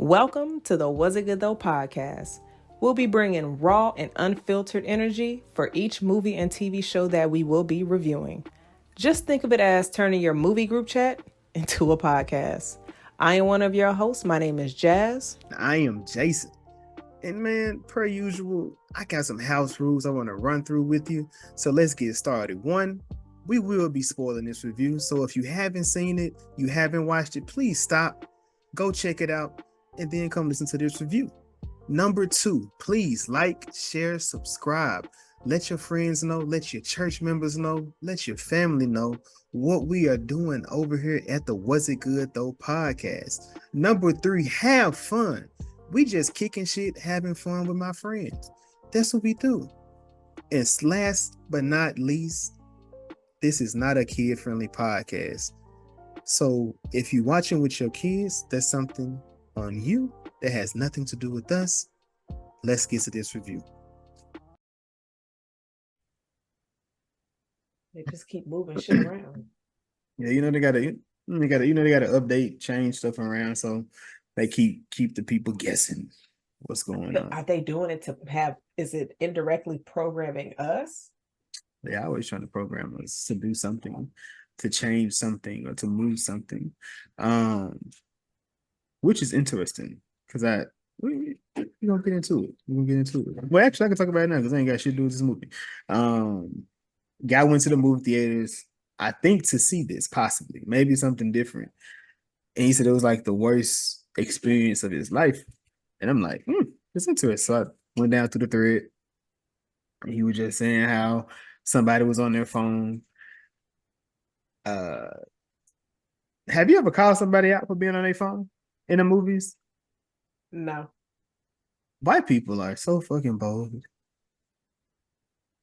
Welcome to the Was It Good Though podcast. We'll be bringing raw and unfiltered energy for each movie and TV show that we will be reviewing. Just think of it as turning your movie group chat into a podcast. I am one of your hosts. My name is Jazz. I am Jason. And man, per usual, I got some house rules I want to run through with you. So let's get started. One, we will be spoiling this review. So if you haven't seen it, you haven't watched it, please stop, go check it out, and then come listen to this review. Number two, please like, share, subscribe. Let your friends know, let your church members know, let your family know what we are doing over here at the Was It Good Though podcast. Number three, have fun. We just kicking shit, having fun with my friends. That's what we do. And last but not least, this is not a kid-friendly podcast. So if you're watching with your kids, that's something on you that has nothing to do with us. Let's get to this review. They just keep moving shit around. Yeah, they gotta update, change stuff around, so they keep the people guessing what's going on. Are they doing it to have? Is it indirectly programming us? They're always trying to program us to do something, to change something, or to move something, which is interesting because we're gonna get into it. We're gonna get into it. Well, actually, I can talk about it now because I ain't got shit to do with this movie. Guy went to the movie theaters, I think, to see this, possibly, maybe something different. And he said it was like the worst experience of his life. And I'm like, it's interesting. So I went down to the thread, and he was just saying how somebody was on their phone. Have you ever called somebody out for being on their phone in the movies? No. White people are so fucking bold.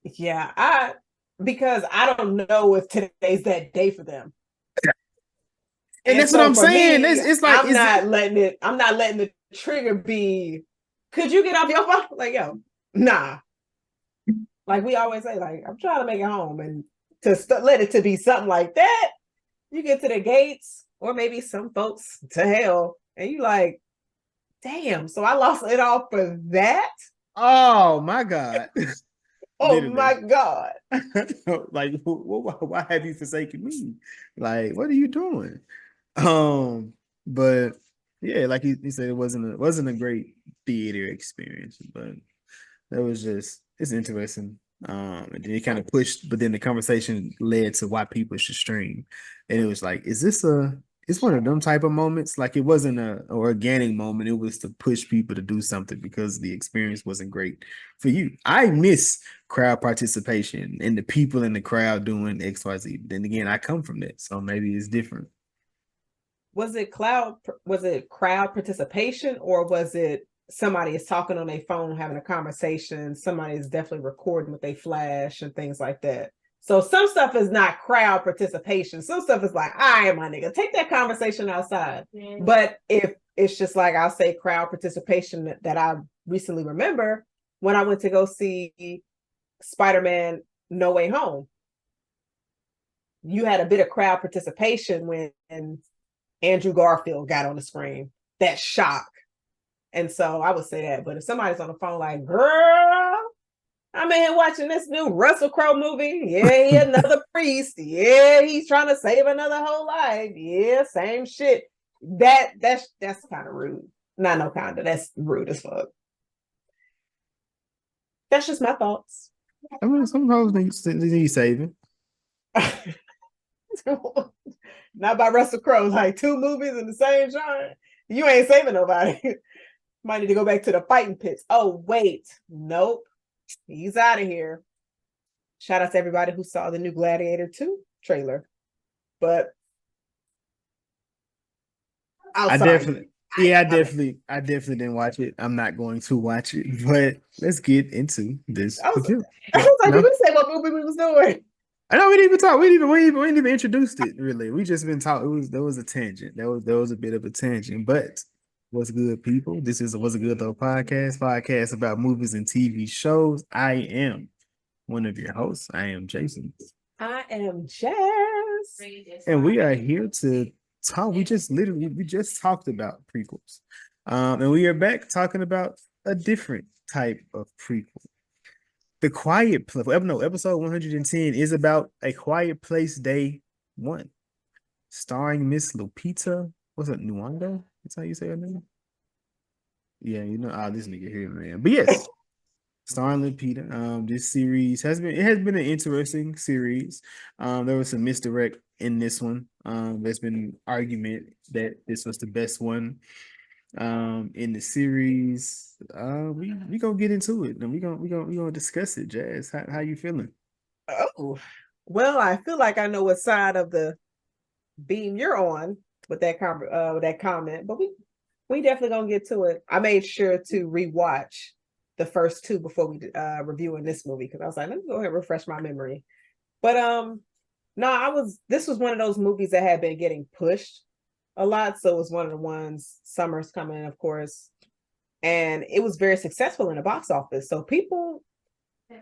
Yeah, because I don't know if today's that day for them. And that's so what I'm saying. It's like I'm not letting the trigger be. Could you get off your phone? Like, yo, nah. Like we always say, like I'm trying to make it home, and to let it to be something like that, you get to the gates, or maybe some folks to hell, and you like, damn. So I lost it all for that. Oh my God. Oh my God. Like, why have you forsaken me? Like, what are you doing? But yeah, like he said, it wasn't a great theater experience, but that was just, it's interesting. And then it kind of pushed, but then the conversation led to why people should stream. And it was like, it's one of them type of moments. Like, it wasn't an organic moment. It was to push people to do something because the experience wasn't great for you. I miss crowd participation and the people in the crowd doing XYZ. Then again, I come from that, so maybe it's different. Was it crowd participation, or was it somebody is talking on their phone, having a conversation? Somebody is definitely recording with their flash and things like that. So some stuff is not crowd participation. Some stuff is like, all right, my nigga, take that conversation outside. Yeah. But if it's just like, I'll say crowd participation that I recently remember when I went to go see Spider-Man No Way Home. You had a bit of crowd participation when Andrew Garfield got on the screen. That shock. And so I would say that. But if somebody's on the phone like, girl, I'm in here watching this new Russell Crowe movie. Yeah, he another priest. Yeah, he's trying to save another whole life. Yeah, same shit. That's kind of rude. Not no kind of. That's rude as fuck. That's just my thoughts. I mean, some hoes need saving. Not by Russell Crowe. Like 2 movies in the same genre. You ain't saving nobody. Might need to go back to the fighting pits. Oh, wait. Nope. He's out of here. Shout out to everybody who saw the new Gladiator 2 trailer. But I definitely didn't watch it. I'm not going to watch it, but let's get into this. I was like, you didn't say what movie we was doing. I know we didn't even talk. We didn't even introduced it really. We just been talking. There was a tangent. There was a bit of a tangent, but what's good, people? This is a What's Good Though podcast about movies and TV shows. I am one of your hosts. I am Jason. I am Jazz, and we are here to we just talked about prequels. And we are back talking about a different type of prequel. The Quiet Place. No, episode 110 is about A Quiet Place Day 1, starring Miss Lupita. What's it, Nyong'o? That's how you say her name? Yeah, this nigga here, man. But yes, starring Lupita. This series has been an interesting series. There was some misdirect in this one. There's been argument that this was the best one in the series. We gonna get into it and we gonna discuss it. Jazz, how you feeling? Oh, well, I feel like I know what side of the beam you're on with that comment, but we definitely gonna get to it. I made sure to rewatch the first two before we reviewing this movie because I was like, let me go ahead and refresh my memory. But no, this was one of those movies that had been getting pushed a lot, so it was one of the ones. Summer's coming, of course, and it was very successful in the box office. So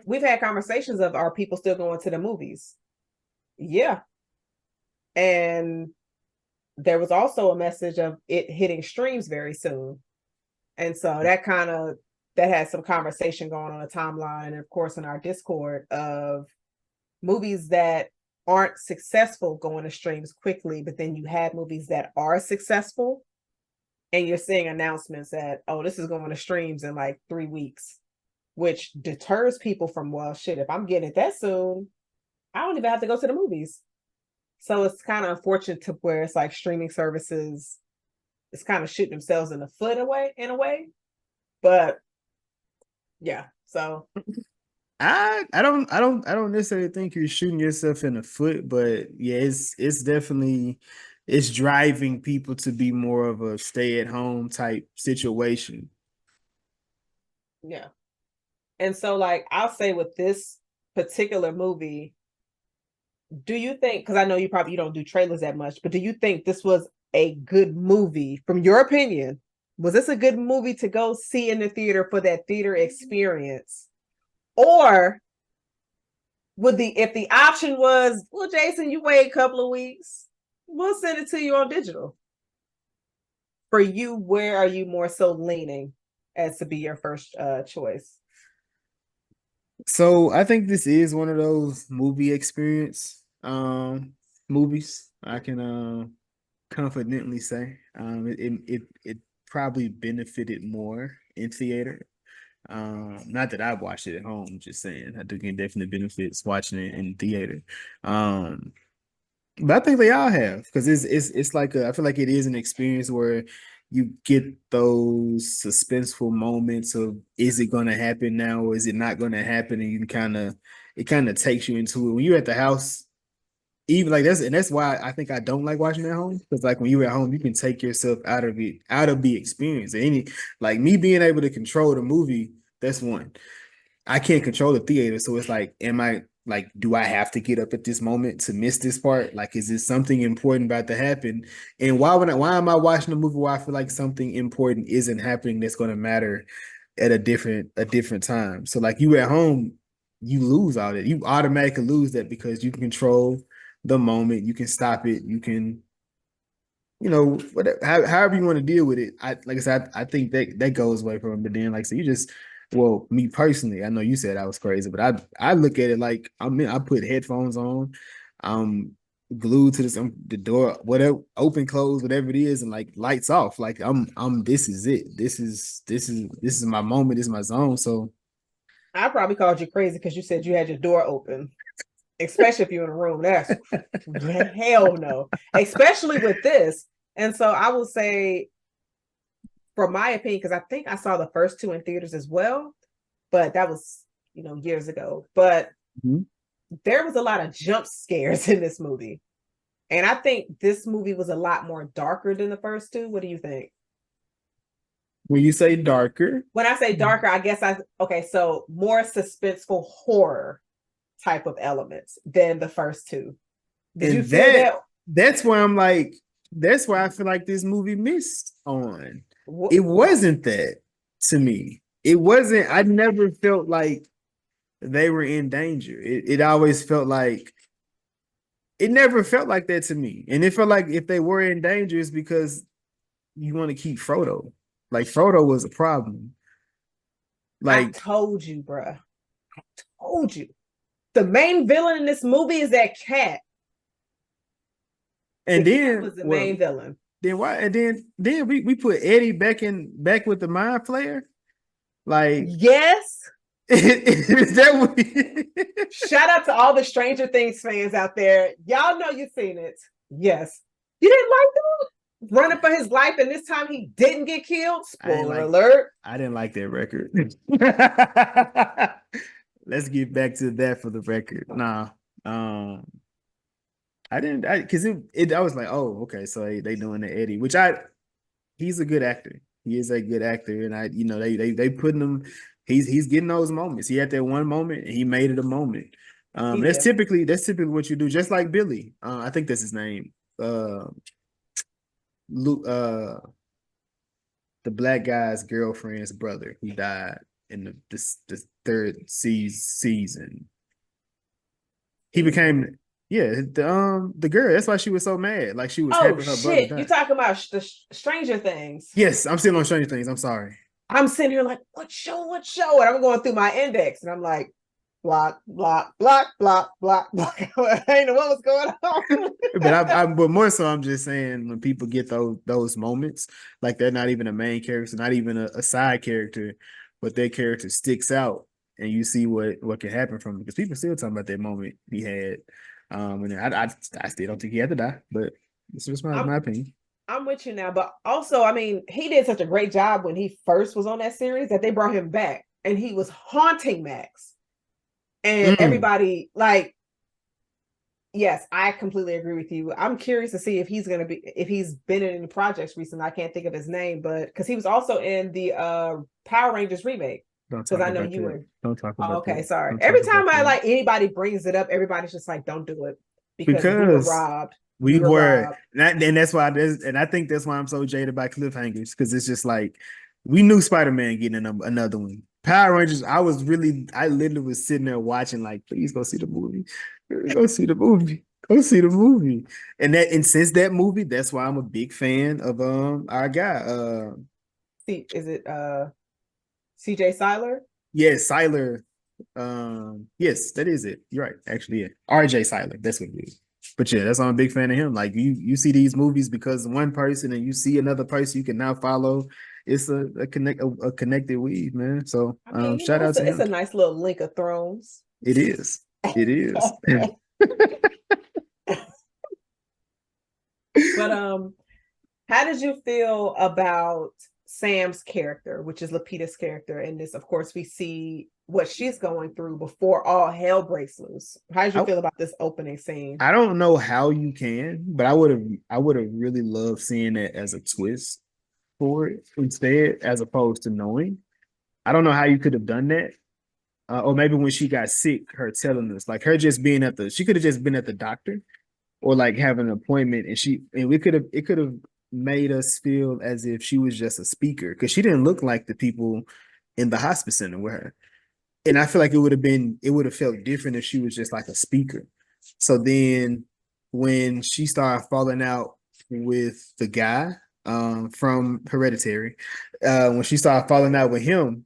we've had conversations of, are people still going to the movies? Yeah, and there was also a message of it hitting streams very soon. And so that had some conversation going on the timeline, and of course in our Discord, of movies that aren't successful going to streams quickly, but then you have movies that are successful and you're seeing announcements that, oh, this is going to streams in like 3 weeks, which deters people from, well, shit, if I'm getting it that soon, I don't even have to go to the movies. So it's kind of unfortunate to where it's like streaming services, it's kind of shooting themselves in the foot in a way. But yeah, so I don't necessarily think you're shooting yourself in the foot, but yeah, it's definitely it's driving people to be more of a stay-at-home type situation. yeah. And so like I'll say with this particular movie, do you think, because I know you don't do trailers that much, but do you think this was a good movie from your opinion? Was this a good movie to go see in the theater for that theater experience? Or if the option was, well, Jason, you wait a couple of weeks, we'll send it to you on digital. For you, where are you more so leaning as to be your first choice? So I think this is one of those movie experience movies. I can confidently say it probably benefited more in theater. Not that I watched it at home, just saying. I think it definitely benefits watching it in theater. But I think they all have, because it's like I feel like it is an experience where you get those suspenseful moments of, is it going to happen now or is it not going to happen, and you can it kind of takes you into it when you're at the house. Even like that's why I think I don't like watching at home, because like when you're at home you can take yourself out of the experience. Any like me being able to control the movie, that's one. I can't control the theater, so it's like, do I have to get up at this moment to miss this part? Like, is this something important about to happen? And why am I watching a movie where I feel like something important isn't happening that's going to matter at a different time? So like you at home, you lose all that. You automatically lose that because you can control the moment. You can stop it. You can, whatever, however you want to deal with it. Like I said, I think that goes away from it. But then, like, so you just, well, me personally, I know you said I was crazy, but I look at it like, I put headphones on, I'm glued to the door, whatever, open, close, whatever it is, and like lights off. Like this is it. This is my moment. This is my zone. So I probably called you crazy because you said you had your door open, especially if you're in a room. That's hell no, especially with this. And so I will say, from my opinion, because I think I saw the first two in theaters as well, but that was, years ago. But there was a lot of jump scares in this movie. And I think this movie was a lot more darker than the first two. What do you think? When you say darker? When I say darker, I guess so more suspenseful horror type of elements than the first two. Did you feel that? That's where I'm like, that's where I feel like this movie missed on. It wasn't that to me. It wasn't, I never felt like they were in danger. It always felt like it never felt like that to me. And it felt like if they were in danger, it's because you want to keep Frodo. Like Frodo was a problem. I Like, told you, bruh. I told you. The main villain in this movie is that cat. and The cat then was the well, main villain. then why? And then we put Eddie back with the mind flayer. Like, Yes. is that what? Shout out to all the Stranger Things fans out there. Y'all know you've seen it. Yes. You didn't like that? Running for his life, and this time he didn't get killed. Spoiler alert. I didn't like that record. Let's get back to that for the record. Nah. I didn't because I was like, oh, okay, so they doing the Eddie, which he's a good actor. He is a good actor, and they putting him. He's getting those moments. He had that one moment, and he made it a moment. That's typically what you do. Just like Billy, I think that's his name. Luke, the black guy's girlfriend's brother who died in the third season. He became the girl. That's why she was so mad. Like she was happy her brother died. You talking about the Stranger Things? Yes, I'm still on Stranger Things. I'm sorry. I'm sitting here like, what show? And I'm going through my index, and I'm like, block, block, block, block, block, block. I didn't know what was going on. But more so, I'm just saying when people get those moments, like they're not even a main character, not even a side character, but their character sticks out, and you see what can happen from it. Because people still talking about that moment he had. And I still don't think he had to die, but it's just my opinion. I'm with you now, but also, I mean, he did such a great job when he first was on that series that they brought him back, and he was haunting Max, and everybody like. Yes, I completely agree with you. I'm curious to see if he's been in any projects recently. I can't think of his name, but because he was also in the Power Rangers remake. Because I know you were. Don't talk about. Okay, sorry. Every time anybody brings it up, everybody's just like, "Don't do it," because we were robbed. We were, and that's why. And I think that's why I'm so jaded by cliffhangers, because it's just like we knew Spider-Man getting another one. Power Rangers. I literally was sitting there watching, like, please go see the movie. Go see the movie. Go see the movie. And since that movie, that's why I'm a big fan of our guy. Is it CJ Siler? Yes, Siler. Yes, that is it. You're right. Actually, yeah. RJ Siler. That's what it is. But yeah, that's why I'm a big fan of him. Like you see these movies because one person and you see another person you can now follow. It's a connected weave, man. So shout out to him. It's a nice little link of thrones. It is. It is. But how did you feel about Sam's character, which is Lupita's character in this? Of course, we see what she's going through before all hell breaks loose. How did you feel about this opening scene? I don't know how you can, but I would have really loved seeing it as a twist for it instead, as opposed to knowing. I don't know how you could have done that. Or maybe when she got sick, her telling us, like her just being she could have just been at the doctor or like having an appointment, and it could have made us feel as if she was just a speaker, because she didn't look like the people in the hospice center with her. And I feel like it would have felt different if she was just like a speaker. So then when she started falling out with the guy from Hereditary, when she started falling out with him,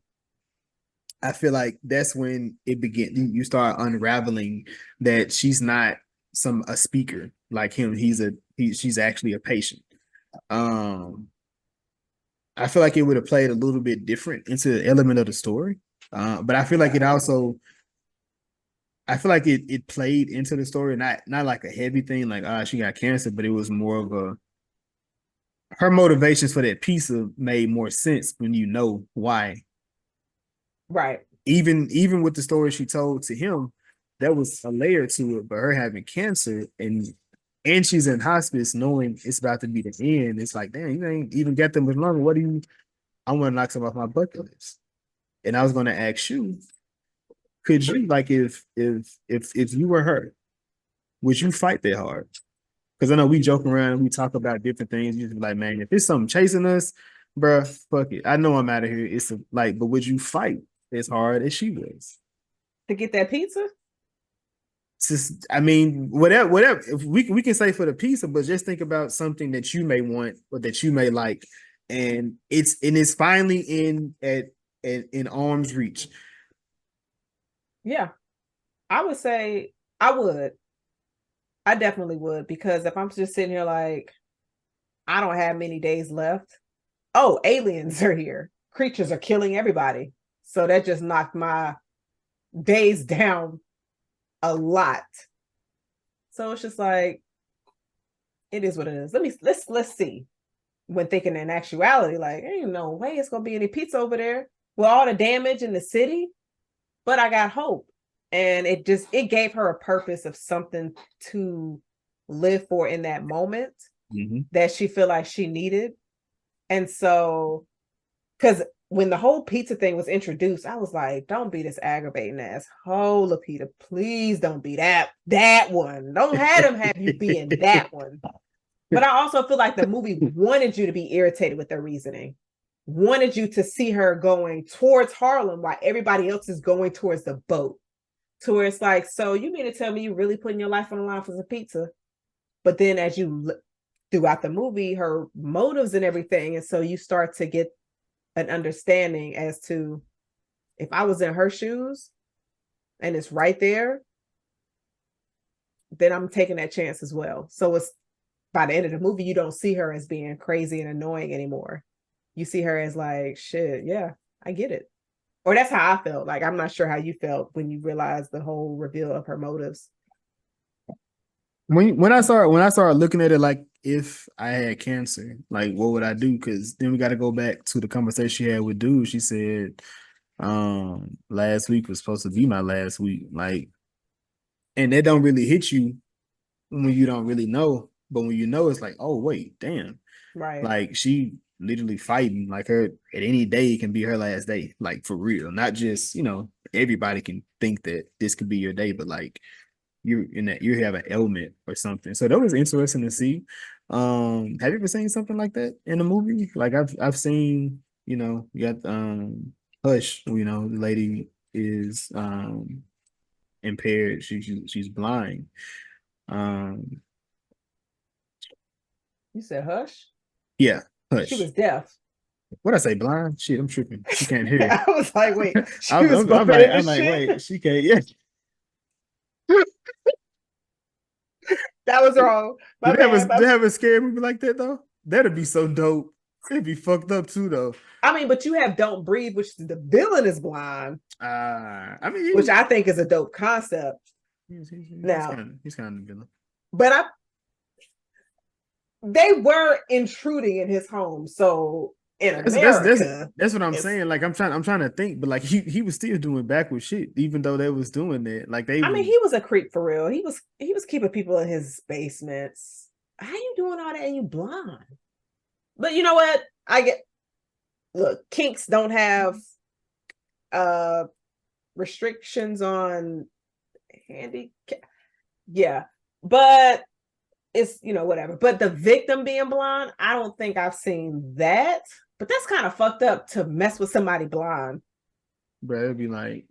I feel like that's when it began. You start unraveling that she's not a speaker like him. She's actually a patient. I feel like it would have played a little bit different into the element of the story. But I feel like it played into the story, not like a heavy thing, like she got cancer, but it was more of her motivations for that pizza made more sense when you know why. Right. Even with the story she told to him, there was a layer to it, but her having cancer and she's in hospice knowing it's about to be the end, it's like, damn, you ain't even got that much longer. I want to knock some off my bucket list. And I was going to ask you, could you, like, if you were her, would you fight that hard? Because I know we joke around and we talk about different things. You'd be like, man, if it's something chasing us, bro, fuck it. I know I'm out of here. But would you fight as hard as she was to get that pizza? just, I mean, whatever. If we can say for the pizza, but just think about something that you may want or that you may like, and it's finally in arm's reach. Yeah, I would say I would. I definitely would, because if I'm just sitting here like I don't have many days left. Oh, aliens are here. Creatures are killing everybody. So that just knocked my days down a lot. So it's just like it is what it is. Let's see. When thinking in actuality, like ain't no way it's gonna be any pizza over there with all the damage in the city. But I got hope. And it gave her a purpose of something to live for in that moment that she feel like she needed. And so, because when the whole pizza thing was introduced, I was like, don't be this aggravating ass hoe, Lupita. Please don't be that one. Don't have you be in that one. But I also feel like the movie wanted you to be irritated with their reasoning, wanted you to see her going towards Harlem while everybody else is going towards the boat. To where it's like, so you mean to tell me you really putting your life on the line for some pizza? But then as you look throughout the movie, her motives and everything, and so you start to get an understanding as to if I was in her shoes and it's right there, then I'm taking that chance as well. So it's by the end of the movie, you don't see her as being crazy and annoying anymore. You see her as like, shit, yeah, I get it. Or that's how I felt. Like, I'm not sure how you felt when you realized the whole reveal of her motives. When I started looking at it, like if I had cancer, like what would I do? Because then we got to go back to the conversation she had with dude. She said, last week was supposed to be my last week. Like, and that don't really hit you when you don't really know, but when you know, it's like, oh wait, damn, Right. like she literally fighting. Like her at any day can be her last day, like for real. Not just everybody can think that this could be your day, but like you have an ailment or something. So that was interesting to see. Have you ever seen something like that in a movie? Like I've seen, you got Hush, the lady is impaired. She's blind. Um You said Hush? yeah, She Hush. was deaf. What I say, blind? Shit, I'm tripping. She can't hear. I was like, wait, she I'm, was I'm, I'm bumping like, into I'm like, shit. wait, she can't. Yeah. That was wrong. My bad. Do they have a scary movie like that though? That'd be so dope. It'd be fucked up too though. I mean, but you have Don't Breathe, which the villain is blind, I which mean, I think is a dope concept. Now, he's kind of villain. but they were intruding in his home. So in America, That's what I'm saying. Like I'm trying to think, but like he was still doing backward shit, even though they was doing that. Like they I mean, was. he was a creep for real. He was keeping people in his basements. How you doing all that and you blind? But you know what? I get look, kinks don't have uh restrictions on handicap. Yeah. But it's whatever. But the victim being blind, I don't think I've seen that. But that's kind of fucked up to mess with somebody blind. Bro, it'd be like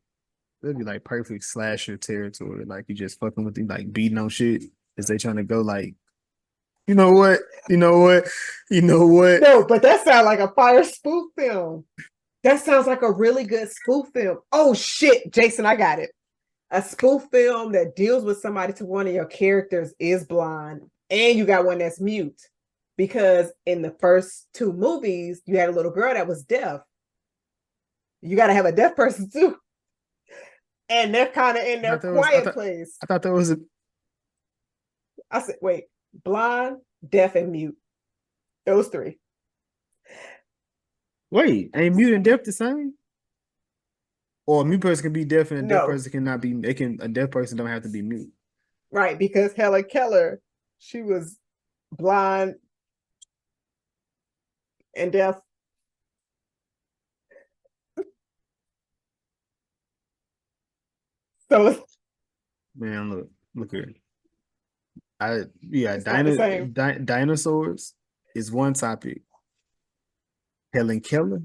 perfect slasher territory. Like you just fucking with them, like beating on shit as they trying to go like, you know what, you know what, you know what. No, but that sounds like a fire spoof film. That sounds like a really good spoof film. Oh shit, Jason, I got it. A spoof film that deals with somebody to one of your characters is blind, and you got one that's mute. Because in the first two movies, you had a little girl that was deaf. You got to have a deaf person too. And they're kind of in their quiet place. I thought that was a. I said, wait, blind, deaf, and mute. Those three. Wait, ain't mute and deaf the same? Or a mute person can be deaf and a deaf No, person cannot be. A deaf person don't have to be mute. right? Because Helen Keller, she was blind and deaf. So Man, look here. it's not the same. Dinosaurs is one topic. Helen Keller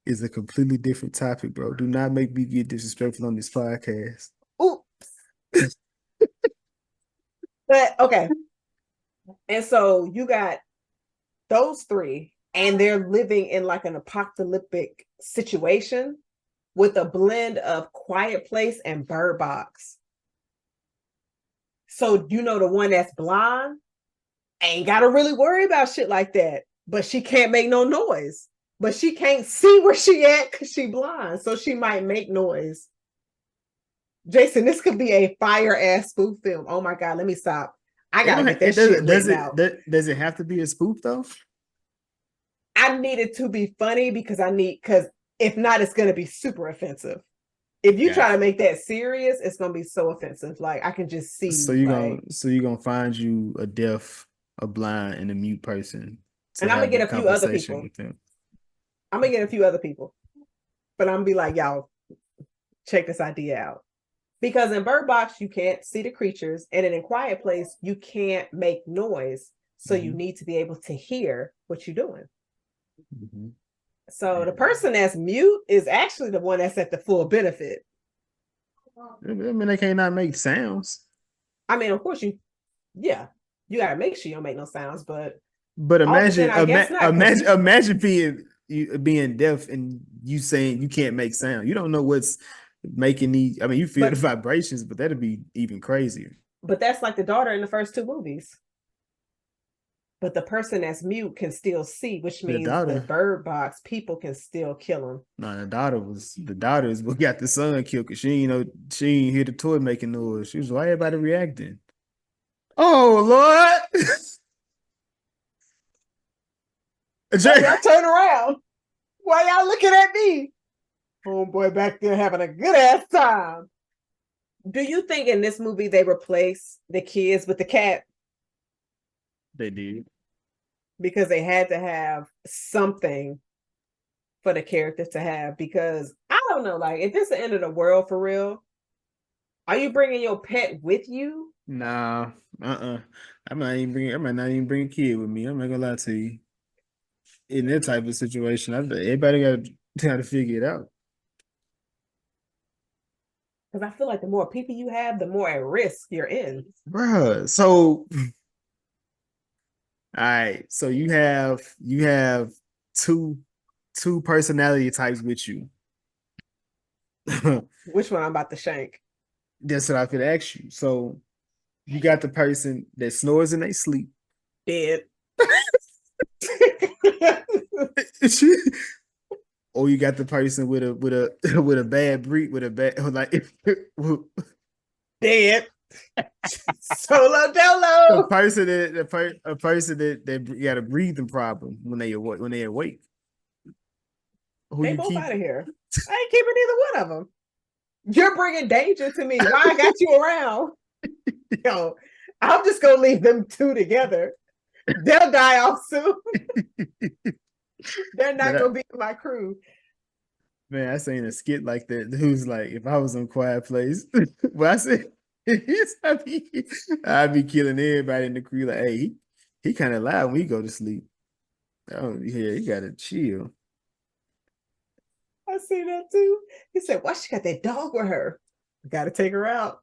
is a completely different topic, bro. Do not make me get disrespectful on this podcast. Oops. But okay. And so you got those three, and they're living in like an apocalyptic situation with a blend of Quiet Place and Bird Box. So you know the one that's blind ain't got to really worry about shit like that, but she can't make no noise. But she can't see where she at because she blind, so she might make noise. Jason, this could be a fire ass spoof film. Oh my god, let me stop. I gotta get that shit written out. Does it have to be a spoof though? I need it to be funny because if not, it's gonna be super offensive. If you try to make that serious, it's gonna be so offensive. Like I can just see. So you're gonna find you a deaf, a blind, and a mute person, and I'm gonna get a few other people. I'm gonna get a few other people, but I'm gonna be like, y'all, check this idea out. Because in Bird Box, you can't see the creatures, and in Quiet Place, you can't make noise. So you need to be able to hear what you're doing. So the person that's mute is actually the one that's at the full benefit. I mean, they can't not make sounds. I mean, of course you gotta make sure you don't make no sounds, but imagine being deaf and you saying you can't make sound. You don't know what's making these. I mean, you feel the vibrations, but that'd be even crazier. But that's like the daughter in the first two movies. But the person that's mute can still see, which means the Bird Box people can still kill him. No, the daughter is what got the son killed because she ain't hear the toy making noise. She was why everybody reacting. Oh Lord. Y'all turn around. Why y'all looking at me? Homeboy back there having a good ass time. Do you think in this movie they replace the kids with the cat? They did. Because they had to have something for the characters to have. Because I don't know, like if it's the end of the world for real, are you bringing your pet with you? Nah, I might not even bring a kid with me. I'm not gonna lie to you. In that type of situation, everybody got to try to figure it out. Because I feel like the more people you have, the more at risk you're in. Bruh, so all right, so you have two personality types with you. Which one I'm about to shank? That's what I could ask you. So you got the person that snores in their sleep. Dead. Or you got the person with a bad breed, with a bad like dead. Solo dolo. A person that got a breathing problem when they awake. They both out of here. I ain't keeping either one of them. You're bringing danger to me. Why I got you around? Yo, I'm just gonna leave them two together. They'll die off soon. They're not gonna be in my crew. Man, I seen a skit like that. Who's like, if I was on Quiet Place, well, I said, I'd be killing everybody in the crew. Like, hey, he kind of loud when he go to sleep. Oh yeah, you gotta chill. I see that too. He said, "Why she got that dog with her? Gotta take her out."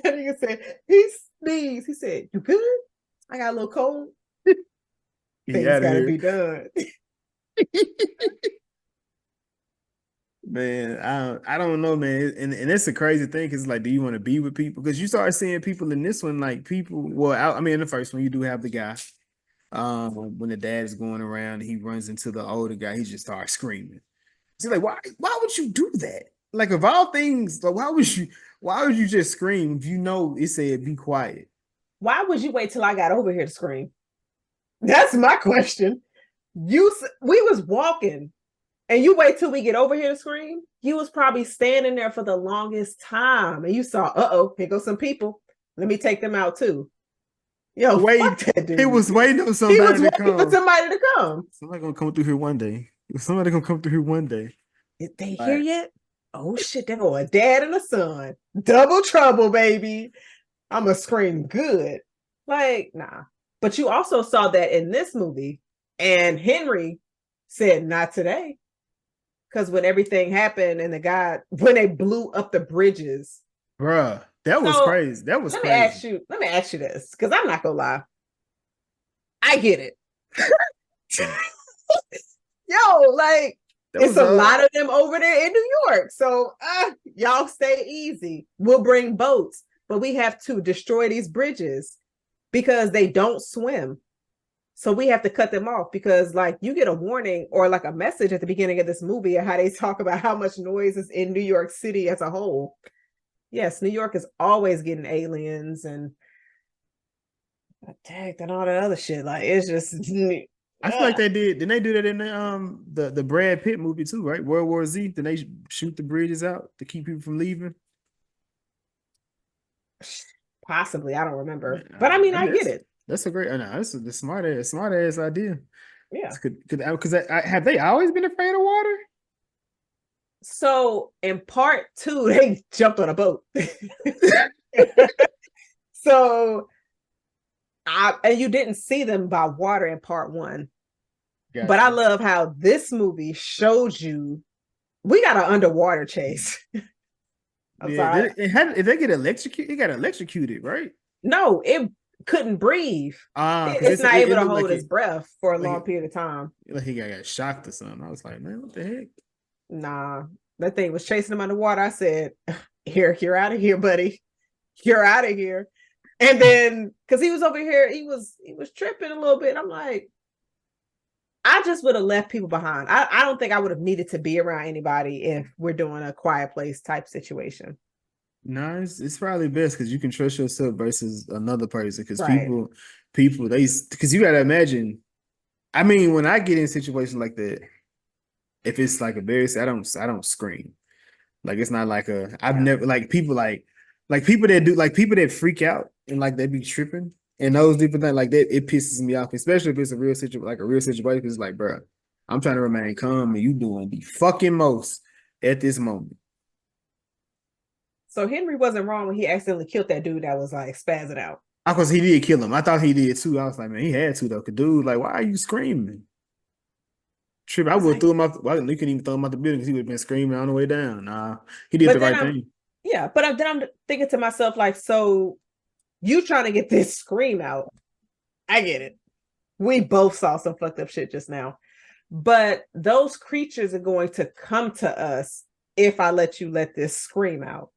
And he said, he sneezed. He said, "You good? I got a little cold." Things gotta be done. Man, I don't know, man, and it's a crazy thing because like, do you want to be with people? Because you start seeing people in this one, like people. Well, I mean, in the first one, you do have the guy. When the dad is going around, he runs into the older guy. He just starts screaming. He's like, why would you do that? Like, of all things, like, why would you just scream if you know it said be quiet? Why would you wait till I got over here to scream? That's my question. We was walking. And you wait till we get over here to scream. You was probably standing there for the longest time. And you saw, here go some people. Let me take them out too. Yo, fuck that dude. He was waiting for somebody to come. Somebody gonna come through here one day. Somebody gonna come through here one day. Is they here yet? Oh shit, they go a dad and a son. Double trouble, baby. I'ma scream good. Like, nah. But you also saw that in this movie. And Henry said, not today. because when everything happened and when they blew up the bridges. Bruh, that was So crazy. That was let crazy. let me ask you this, because I'm not gonna lie. I get it. Yo, like, it's a lot of them over there in New York. So y'all stay easy. We'll bring boats, but we have to destroy these bridges because they don't swim. So we have to cut them off because, like, you get a warning or like a message at the beginning of this movie and how they talk about how much noise is in New York City as a whole. Yes, New York is always getting aliens and attacked and all that other shit. Like, it's just. I feel like they did. Didn't they do that in the Brad Pitt movie too? Right, World War Z. Did they shoot the bridges out to keep people from leaving? Possibly, I don't remember. But I mean, I get it. That's a great. No, that's the smart ass idea. Yeah. Because have they always been afraid of water? So in part 2, they jumped on a boat. So, and you didn't see them by water in part 1. Gotcha. But I love how this movie showed you we got an underwater chase. Yeah, if they get electrocuted, it got electrocuted, right? No, it couldn't breathe. It's not able to hold its breath for a long period of time. Like he got shocked or something. I was like, man, what the heck? Nah, that thing was chasing him underwater. I said, you're out of here, buddy. You're out of here. And then, because he was over here, he was tripping a little bit. I'm like, I just would have left people behind. I don't think I would have needed to be around anybody if we're doing a quiet place type situation. No, it's probably best because you can trust yourself versus another person. Because people, because you gotta imagine. I mean, when I get in situations like that, if it's like I don't scream. Like it's not like I've never like people people that freak out and like they be tripping and those different things like that. It pisses me off, especially if it's a real situation, like a real situation. Because it's like, bro, I'm trying to remain calm and you doing the fucking most at this moment. So Henry wasn't wrong when he accidentally killed that dude that was like spazzing out. Of course, he did kill him. I thought he did too. I was like, man, he had to though. Cause dude, like, why are you screaming? Trip, I would have threw him off. Well, you couldn't even throw him out the building because he would have been screaming on the way down. Nah, he did the right thing. Yeah, but then I'm thinking to myself, like, so you trying to get this scream out. I get it. We both saw some fucked up shit just now. But those creatures are going to come to us if I let you let this scream out.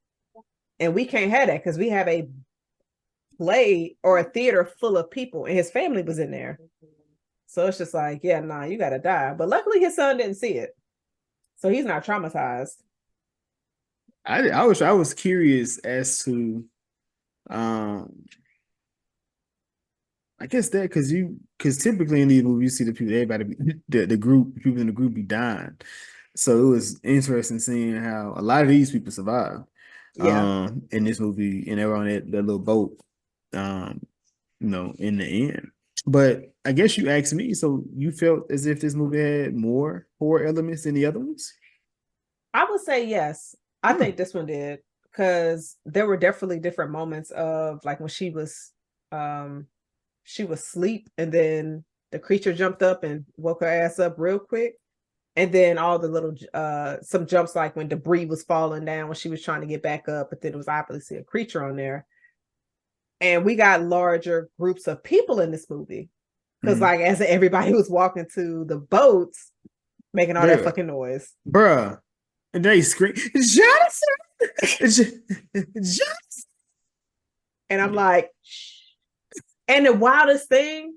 And we can't have that because we have a play or a theater full of people and his family was in there. So it's just like, yeah, nah, you got to die. But luckily his son didn't see it. So he's not traumatized. I was curious as to, I guess that because typically in these movies you see the people, people in the group be dying. So it was interesting seeing how a lot of these people survived. Yeah. In this movie, and they were on that little boat, in the end. But I guess you asked me, so you felt as if this movie had more horror elements than the other ones? I would say yes. I think this one did, because there were definitely different moments of like when she was asleep and then the creature jumped up and woke her ass up real quick. And then all the little some jumps, like when debris was falling down when she was trying to get back up, but then it was obviously a creature on there. And we got larger groups of people in this movie. Because like as everybody was walking to the boats, making all that fucking noise. Bruh. And they scream, Johnson! Johnson! And I'm like, shh. And the wildest thing,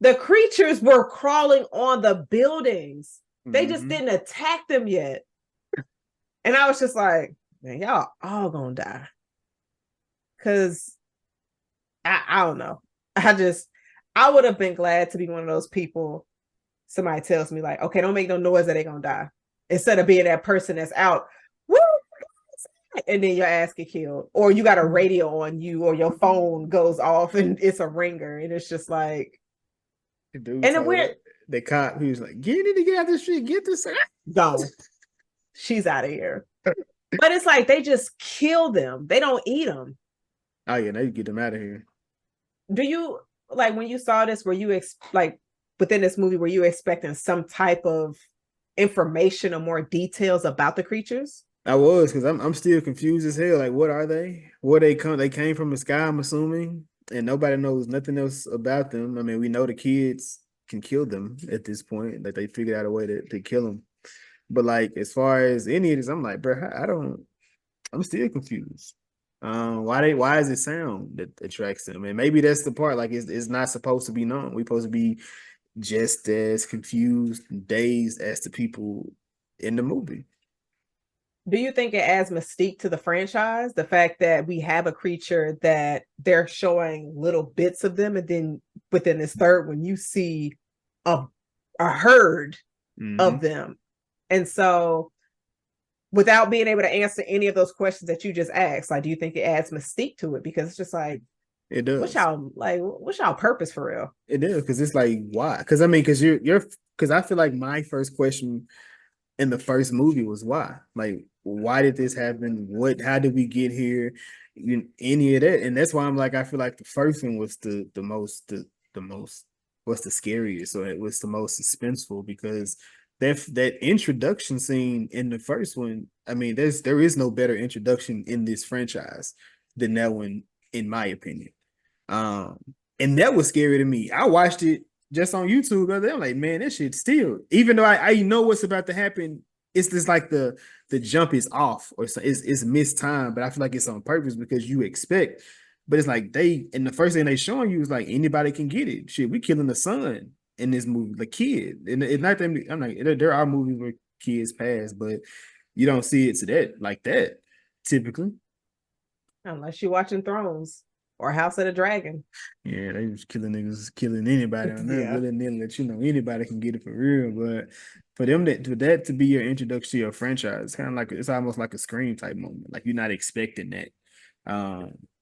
the creatures were crawling on the buildings. They just didn't attack them yet. And I was just like, man, y'all all gonna die. Because I don't know. I would have been glad to be one of those people. Somebody tells me like, okay, don't make no noise that they're gonna die. Instead of being that person that's out, woo, and then your ass get killed. Or you got a radio on you, or your phone goes off and it's a ringer. And it's just like, and the weird, the cop, he was like, get out the street, get this out. Gone. She's out of here. But it's like they just kill them. They don't eat them. Oh yeah, they get them out of here. Do you, like, when you saw this, were you like within this movie, were you expecting some type of information or more details about the creatures? I was, because I'm still confused as hell. Like, what are they? Where they come? They came from the sky, I'm assuming, and nobody knows nothing else about them. I mean, we know the kids can kill them at this point. Like, they figured out a way to kill them. But like, as far as any of this, I'm like, bro, I don't. I'm still confused. Why is it sound that attracts them? And maybe that's the part. Like, it's not supposed to be known. We're supposed to be just as confused and dazed as the people in the movie. Do you think it adds mystique to the franchise? The fact that we have a creature that they're showing little bits of them, and then within this third one, you see a herd of them. And so, without being able to answer any of those questions that you just asked, like, do you think it adds mystique to it? Because it's just like, it does. What's y'all purpose for real? It is, because it's like, why? Because I mean, because I feel like my first question in the first movie was why? Like, why did this happen? How did we get here? Any of that. And that's why I'm like, I feel like the first one was the most what's the scariest, or it was the most suspenseful, because that introduction scene in the first one, I mean, there is no better introduction in this franchise than that one, in my opinion. And that was scary to me. I watched it just on YouTube, but I'm like, man, this shit still, even though I know what's about to happen, it's just like the jump is off, or it's missed time, but I feel like it's on purpose because you expect. But it's like and the first thing they showing you is like, anybody can get it. Shit, we killing the son in this movie, the kid. And it's not that I'm like, there are movies where kids pass, but you don't see it to that like that typically. Unless you're watching Thrones or House of the Dragon. Yeah, they was killing niggas, killing anybody on that, Yeah. willy-nilly, that anybody can get it for real. But for them that to be your introduction to your franchise, it's kind of like, it's almost like a Scream type moment. Like, you're not expecting that.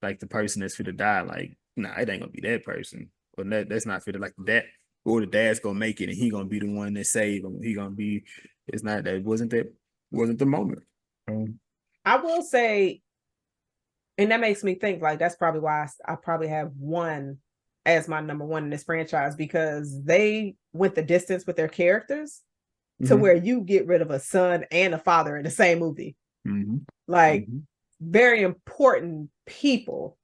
Like, the person that's fit to die, like, nah, it ain't gonna be that person. Or that's not fit to, like, that, or the dad's gonna make it and he gonna be the one that saved him. He gonna be, it's not that, wasn't the moment. I will say, and that makes me think, like, that's probably why I probably have one as my number one in this franchise, because they went the distance with their characters to where you get rid of a son and a father in the same movie. Like, very important people.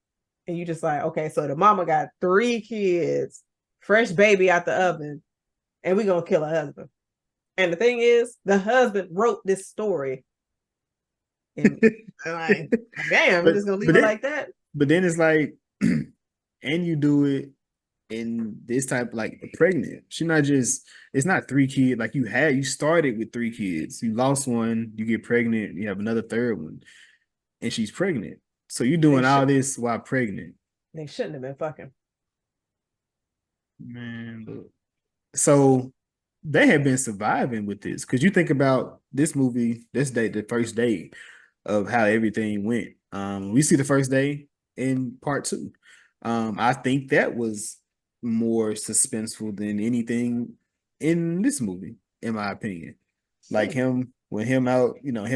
And you just like, okay, so the mama got 3 kids, fresh baby out the oven, and we're going to kill her husband. And the thing is, the husband wrote this story. And like, damn, I'm just gonna leave it like that. But then it's like, and you do it in this type, like, pregnant. She not just, it's not 3 kids. Like, you started with 3 kids. You lost one, you get pregnant, you have another third one, and she's pregnant. So you doing all this while pregnant. They shouldn't have been fucking. Man, so they have been surviving with this. Because you think about this movie, this day, the first day of how everything went. We see the first day in part 2. I think that was more suspenseful than anything in this movie, in my opinion. Like, him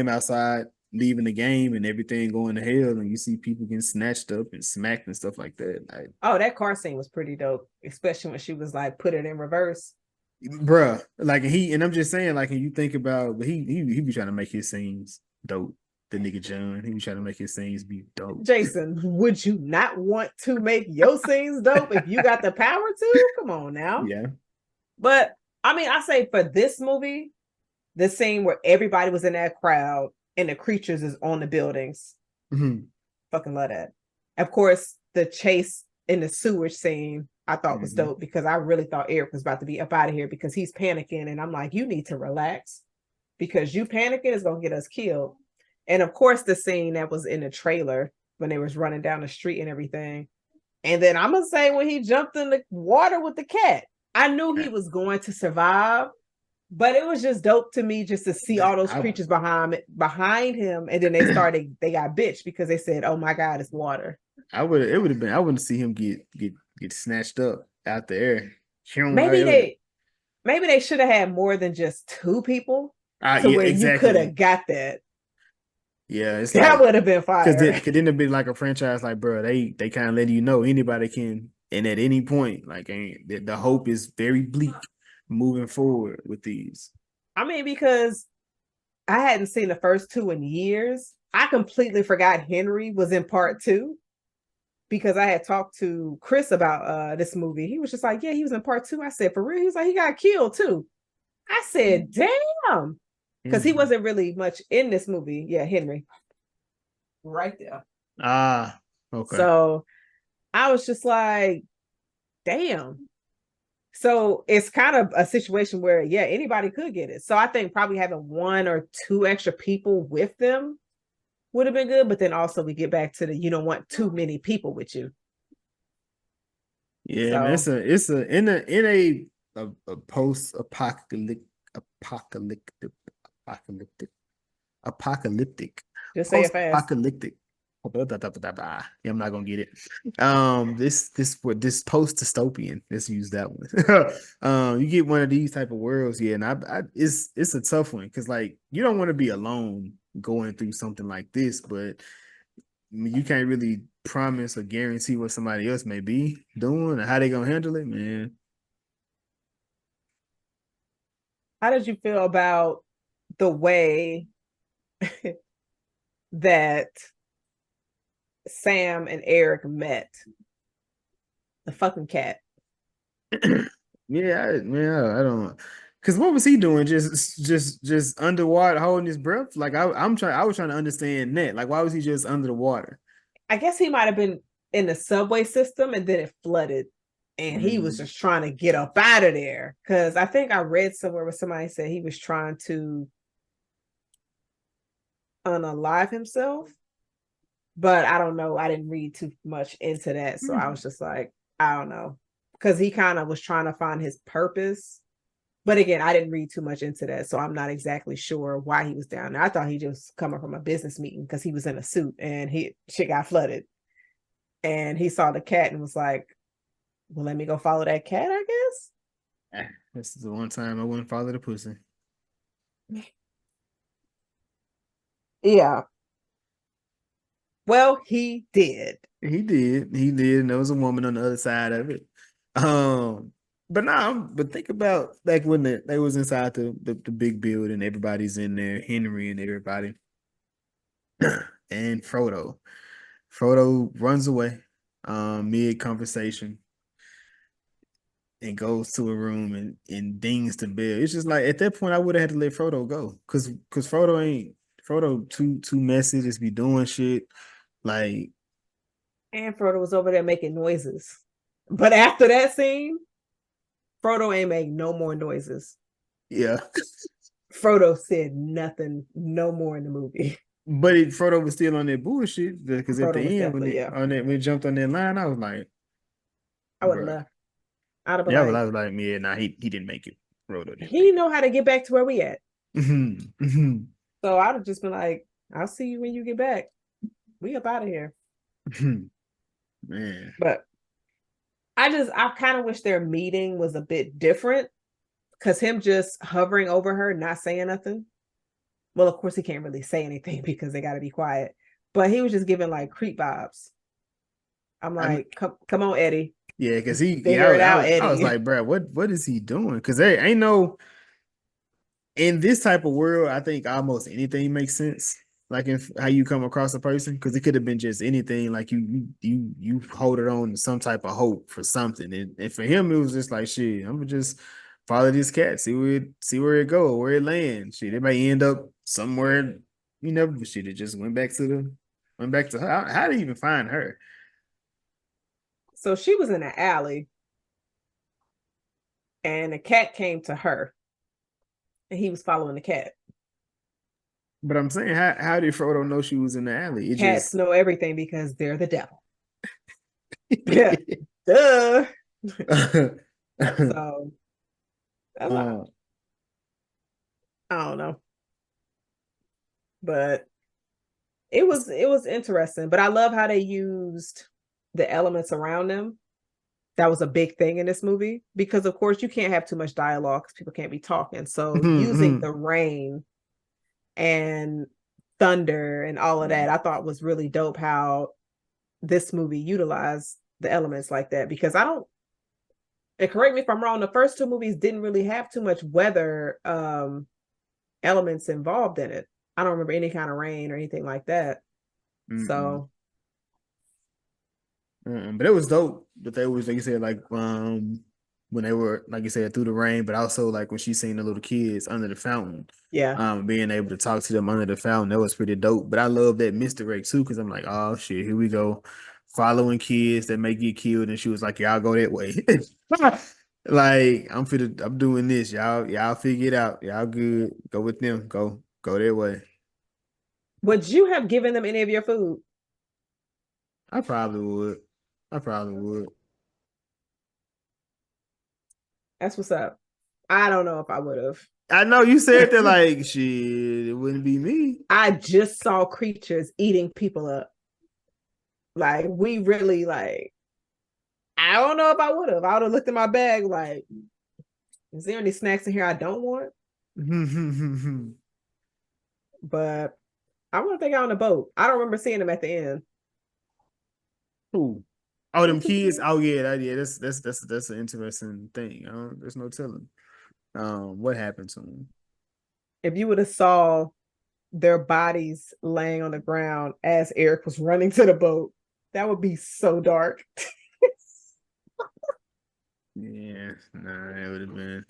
outside leaving the game and everything going to hell, and you see people getting snatched up and smacked and stuff like that. That car scene was pretty dope, especially when she was like, put it in reverse. Bruh, like, and I'm just saying, like, and you think about, but he be trying to make his scenes dope. The nigga John, he was trying to make his scenes be dope. Jason, would you not want to make your scenes dope if you got the power to? Come on now. Yeah. But I mean, I say for this movie, the scene where everybody was in that crowd and the creatures is on the buildings. Fucking love that. Of course, the chase in the sewage scene I thought was dope, because I really thought Eric was about to be up out of here, because he's panicking, and I'm like, you need to relax, because you panicking is gonna get us killed. And of course, the scene that was in the trailer when they was running down the street and everything. And then I'm gonna say, when he jumped in the water with the cat, I knew he was going to survive, but it was just dope to me just to see all those creatures behind him. And then they got bitched because they said, "Oh my God, it's water." I wouldn't see him get snatched up out the air. Maybe they should have had more than just 2 people where you could have got that. Yeah, it's that would have been fire. Because then it'd be like a franchise, like, bro, they kind of letting you know anybody can, and at any point, like, the hope is very bleak moving forward with these. I mean, because I hadn't seen the first two in years. I completely forgot Henry was in part two because I had talked to Chris about this movie. He was just like, yeah, he was in part two. I said, for real? He was like, he got killed too. I said, damn. Because he wasn't really much in this movie. Yeah, Henry. Right there. Ah, okay. So I was just like, damn. So it's kind of a situation where, yeah, anybody could get it. So I think probably having one or two extra people with them would have been good. But then also we get back to the you don't want too many people with you. Yeah, man, So it's a in a post apocalyptic just say post it fast. apocalyptic. Yeah, I'm not gonna get it. This post dystopian. Let's use that one. You get one of these type of worlds, yeah, and it's a tough one because like you don't want to be alone going through something like this, but you can't really promise or guarantee what somebody else may be doing or how they gonna handle it, man. How did you feel about the way that Sam and Eric met? The fucking cat. Yeah, I don't know. Cause what was he doing? Just underwater, holding his breath. Like I was trying to understand that. Like, why was he just under the water? I guess he might have been in the subway system and then it flooded. And he was Mm. just trying to get up out of there. Cause I think I read somewhere where somebody said he was trying to unalive himself. But I don't know. I didn't read too much into that. So I was just like, I don't know. Because he kind of was trying to find his purpose. But again, I didn't read too much into that. So I'm not exactly sure why he was down there. I thought he just coming from a business meeting because he was in a suit and shit got flooded. And he saw the cat and was like, well, let me go follow that cat, I This is the one time I wouldn't follow the pussy. guess. Yeah. Well, he did. He did, and there was a woman on the other side of it. But now, but think about like when they was inside the big building, everybody's in there, Henry and everybody, and Frodo runs away, mid conversation, and goes to a room and dings the bell. It's just like at that point I would have had to let Frodo go, cause Frodo too messy, just be doing shit like. And Frodo was over there making noises. But after that scene, Frodo ain't make no more noises. Yeah. Frodo said nothing, no more in the movie. But Frodo was still on that bullshit because at the Frodo was end definitely, yeah. when it jumped on that line, I was like, I would have bro, left. I'd have been yeah, but like, I was like, yeah, nah, he didn't make it. Frodo didn't he make know how to get back to where we at. it. So I'd have just been like, I'll see you when you get back. We up out of here. Man, But I kind of wish their meeting was a bit different because him just hovering over her, not saying nothing. Well, of course, he can't really say anything because they got to be quiet. But he was just giving like creep vibes. I'm I mean, like, come on, Eddie. yeah, because he, yeah, Figure it out, I was Eddie. like, bro, what is he doing? Because there ain't no in this type of world. I think almost anything makes sense. Like if how you come across a person, because it could have been just anything. Like you hold it on to some type of hope for something, and for him it was just like shit. I'm gonna just follow this cat, see where it go, where it lands. Shit, it may end up somewhere. You know, but shit, it just went back to her. How did he even find her? So she was in an alley and a cat came to her and he was following the cat. But I'm saying, how did Frodo know she was in the alley? It Cats just know everything because they're the devil. Yeah. Duh. So that's not, uh, I don't know. But it was interesting. But I love how they used the elements around them. That was a big thing in this movie because of course you can't have too much dialogue because people can't be talking. So using the rain and thunder and all of that, I thought was really dope how this movie utilized the elements like that because I don't, and correct me if I'm wrong, the first two movies didn't really have too much weather elements involved in it. I don't remember any kind of rain or anything like that. So but it was dope that they was, like you said, like when they were, like you said, through the rain, but also like when she seen the little kids under the fountain. Yeah. Being able to talk to them under the fountain, that was pretty dope. But I love that misdirect too, because I'm like, oh shit, here we go. Following kids that may get killed. And she was like, y'all go that way. Like, I'm doing this. Y'all figure it out. Y'all good. Go with them. Go that way. Would you have given them any of your food? I probably would. I probably would. That's what's up. I don't know if I would have. I know you said that like shit, it wouldn't be me. I just saw creatures eating people up. Like, we really, like, I don't know if I would have. I would have looked in my bag like, is there any snacks in here I don't want? But I want to think out on the boat. I don't remember seeing them at the end. Ooh. Oh, them kids. Oh yeah, that's an interesting thing. There's no telling. What happened to them? If you would have saw their bodies laying on the ground as Eric was running to the boat, that would be so dark. Yeah, nah, it would have been.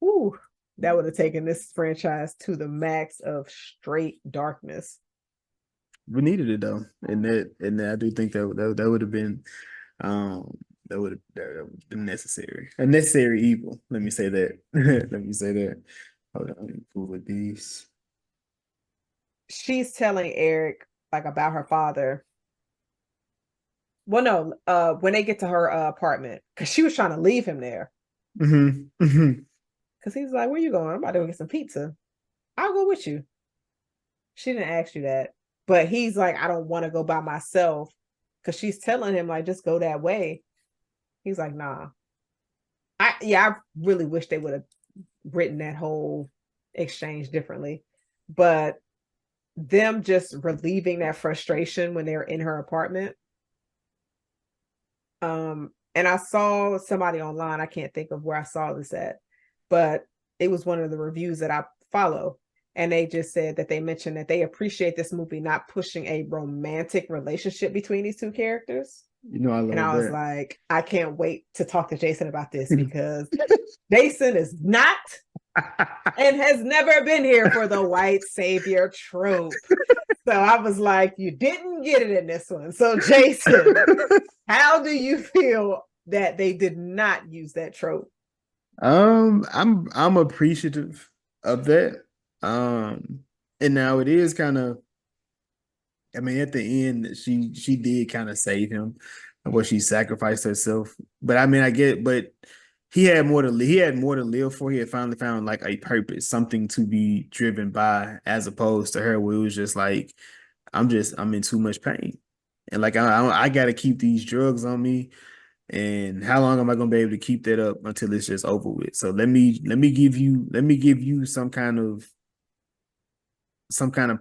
Ooh, that would have taken this franchise to the max of straight darkness. We needed it though, and I do think that would have been, that would have been necessary, a necessary evil. Let me say that. Let me say that. Hold on, let me pull with these. She's telling Eric like about her father. Well, no, when they get to her apartment, because she was trying to leave him there. Because he's like, where you going? I'm about to go get some pizza. I'll go with you. She didn't ask you that. But he's like, I don't want to go by myself. Because she's telling him, like, just go that way. He's like, nah. I really wish they would have written that whole exchange differently. But them just relieving that frustration when they're in her apartment. And I saw somebody online, I can't think of where I saw this at, but it was one of the reviews that I follow. And they just said that they mentioned that they appreciate this movie not pushing a romantic relationship between these two characters. You know, I love and I was that. like, I can't wait to talk to Jason about this because Jason is not and has never been here for the white savior trope. So I was like, you didn't get it in this one. So Jason, how do you feel that they did not use that trope? I'm appreciative of that. And now it is kind of, I mean, at the end, she did kind of save him, where she sacrificed herself. But I mean, I get, but he had more to live for. He had finally found like a purpose, something to be driven by, as opposed to her, where it was just like, I'm in too much pain, and like I got to keep these drugs on me. And how long am I gonna be able to keep that up until it's just over with? So let me give you some kind of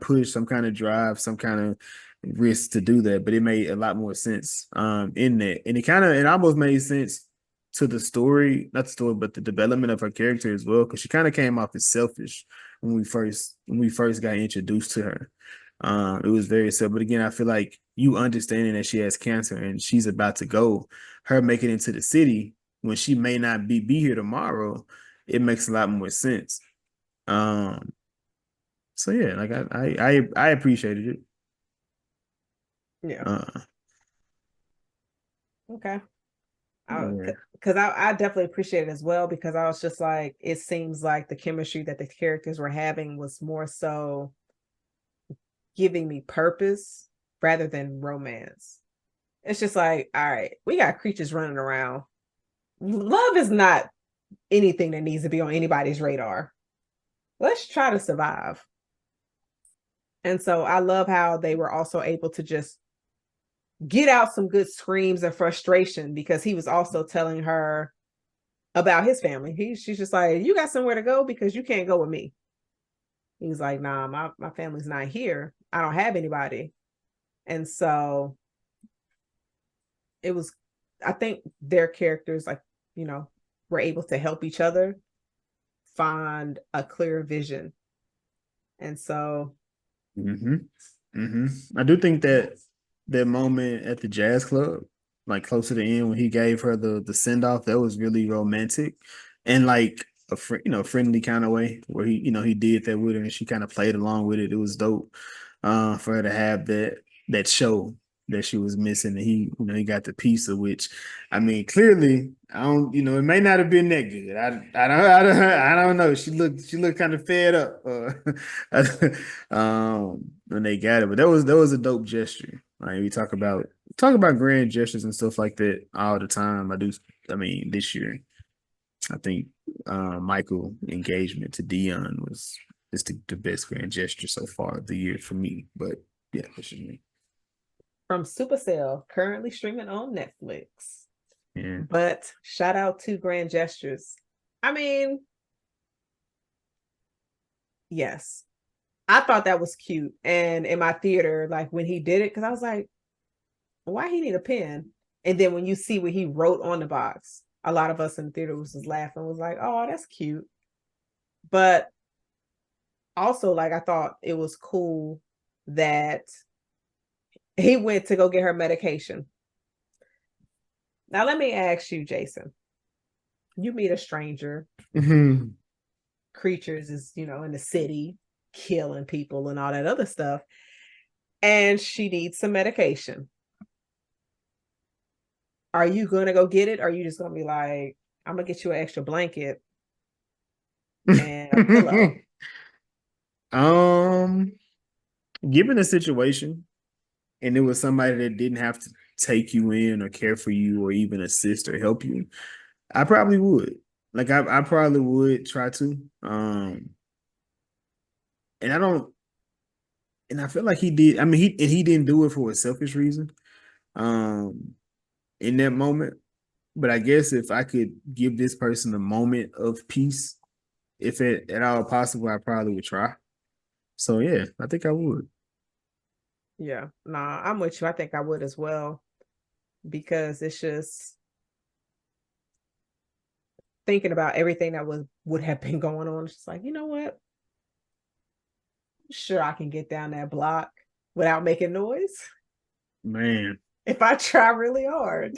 push, some kind of drive, some kind of risk to do that. But it made a lot more sense in that. And it almost made sense to the story, not the story, but the development of her character as well. Cause she kind of came off as selfish when we first got introduced to her. It was very sad. But again, I feel like you understanding that she has cancer and she's about to go, her making it into the city when she may not be here tomorrow, it makes a lot more sense. So yeah, like I appreciated it. Yeah. Okay. Yeah. Because I definitely appreciate it as well, because I was just like, it seems like the chemistry that the characters were having was more so giving me purpose rather than romance. It's just like, all right, we got creatures running around. Love is not anything that needs to be on anybody's radar. Let's try to survive. And so I love how they were also able to just get out some good screams of frustration, because he was also telling her about his family. She's just like, you got somewhere to go because you can't go with me. He's like, nah, my family's not here. I don't have anybody. And so it was, I think their characters, like, were able to help each other. find a clear vision. And so I do think that moment at the jazz club, like close to the end when he gave her the send off, that was really romantic, and like a friendly kind of way where he did that with her and she kind of played along with it. It was dope for her to have that show that she was missing, and he got the piece of which, I mean, clearly I don't, it may not have been that good. I don't know. She looked kind of fed up when they got it, but that was a dope gesture. Like we talk about grand gestures and stuff like that all the time. I mean, this year I think Michael engagement to Dion was just the best grand gesture so far of the year for me. But yeah, that's just me. From Supercell, currently streaming on Netflix. Yeah. But shout out to Grand Gestures. I mean, yes, I thought that was cute. And in my theater, like when he did it, because I was like, why he need a pen? And then when you see what he wrote on the box, a lot of us in the theater was just laughing, was like, oh, that's cute. But also, like, I thought it was cool that he went to go get her medication. Now, let me ask you, Jason. You meet a stranger. Creatures is, in the city, killing people and all that other stuff. And she needs some medication. Are you going to go get it? Or are you just going to be like, I'm going to get you an extra blanket and a pillow? Given the situation, and it was somebody that didn't have to take you in or care for you or even assist or help you, I probably would. Like I probably would try to. And I feel like he did. I mean, he didn't do it for a selfish reason. In that moment. But I guess if I could give this person a moment of peace, if at all possible, I probably would try. So yeah, I think I would. Yeah, nah, I'm with you. I think I would as well, because it's just thinking about everything that would have been going on. It's just like, you know what? Sure, I can get down that block without making noise. Man, if I try really hard.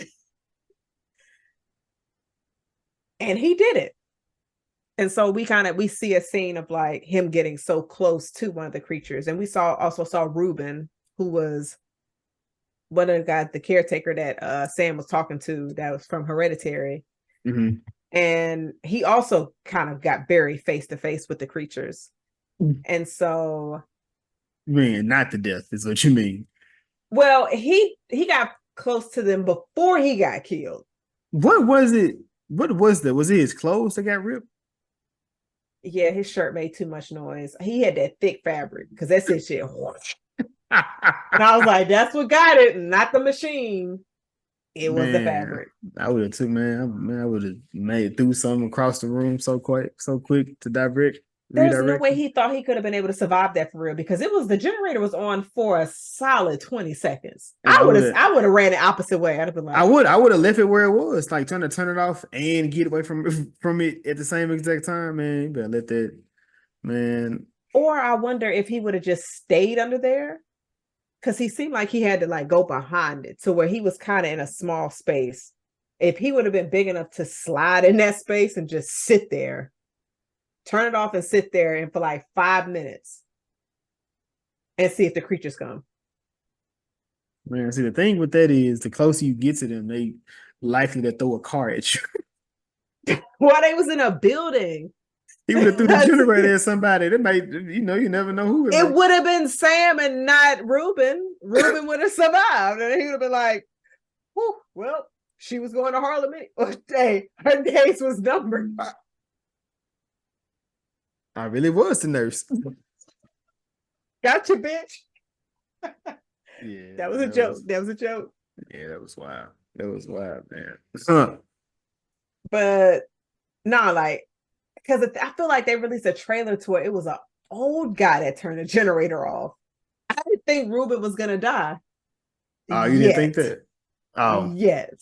And he did it. And so we see a scene of like him getting so close to one of the creatures. And we also saw Ruben, who was one of the caretaker that Sam was talking to, that was from Hereditary. Mm-hmm. And he also kind of got very face to face with the creatures. And so, man, not to death is what you mean. Well, he got close to them before he got killed. What was it? What was that? Was it his clothes that got ripped? Yeah, his shirt made too much noise. He had that thick fabric because that's his shit. And I was like, that's what got it, not the machine. It was the fabric. I would have took, man, I would have made through something across the room so quick to direct. There's no way he thought he could have been able to survive that for real, because the generator was on for a solid 20 seconds. I would have ran the opposite way. I'd have been like, I would have left it where it was, like trying to turn it off and get away from it at the same exact time, man. You better let that, man. Or I wonder if he would have just stayed under there, because he seemed like he had to like go behind it to where he was kind of in a small space. If he would have been big enough to slide in that space and just sit there, turn it off and sit there and for like 5 minutes and see if the creatures come. Man, see, the thing with that is the closer you get to them, they likely to throw a car at you. Well, they was in a building. He would have threw the generator at somebody. That might, you never know who it would have been Sam and not Ruben. Ruben would have survived. And he would have been like, whew, well, she was going to Harlem. Hey, her days was numbered. I really was the nurse. Gotcha, bitch. Yeah, that was a joke. That was a joke. Yeah, that was wild. That was wild, man. But no, like, because I feel like they released a trailer to it. It was an old guy that turned the generator off. I didn't think Ruben was gonna die. Oh, you didn't think that? Oh, yet.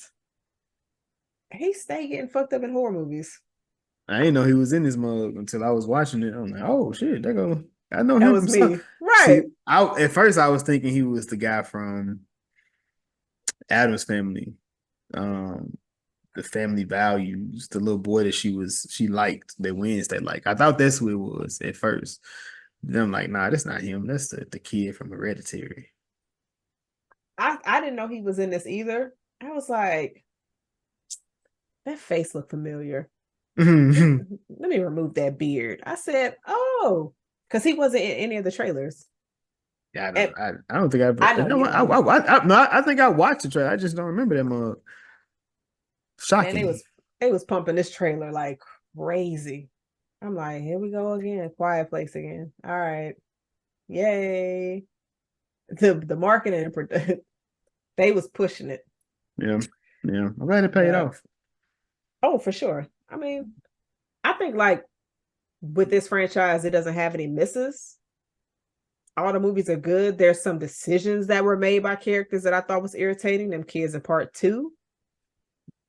He stayed getting fucked up in horror movies. I didn't know he was in this mug until I was watching it. I'm like, oh shit, that go. I know That him was from some. me. Right. See, at first I was thinking he was the guy from Adam's Family, um, the Family Values, the little boy that she liked, that Wednesday like. I thought that's who it was at first. Then I'm like, nah, that's not him. That's the kid from Hereditary. I didn't know he was in this either. I was like, that face looked familiar. Let me remove that beard. I said, oh, because he wasn't in any of the trailers. Yeah, And I don't think I know you know. I think I watched the trailer. I just don't remember that mug. Man, Shocking. they was pumping this trailer like crazy. I'm like, here we go again. Quiet Place again. All right. Yay. The marketing they was pushing it. Yeah, yeah. I'm glad it paid off. Oh, for sure. I mean, I think like with this franchise, it doesn't have any misses. All the movies are good. There's some decisions that were made by characters that I thought was irritating, them kids in part 2.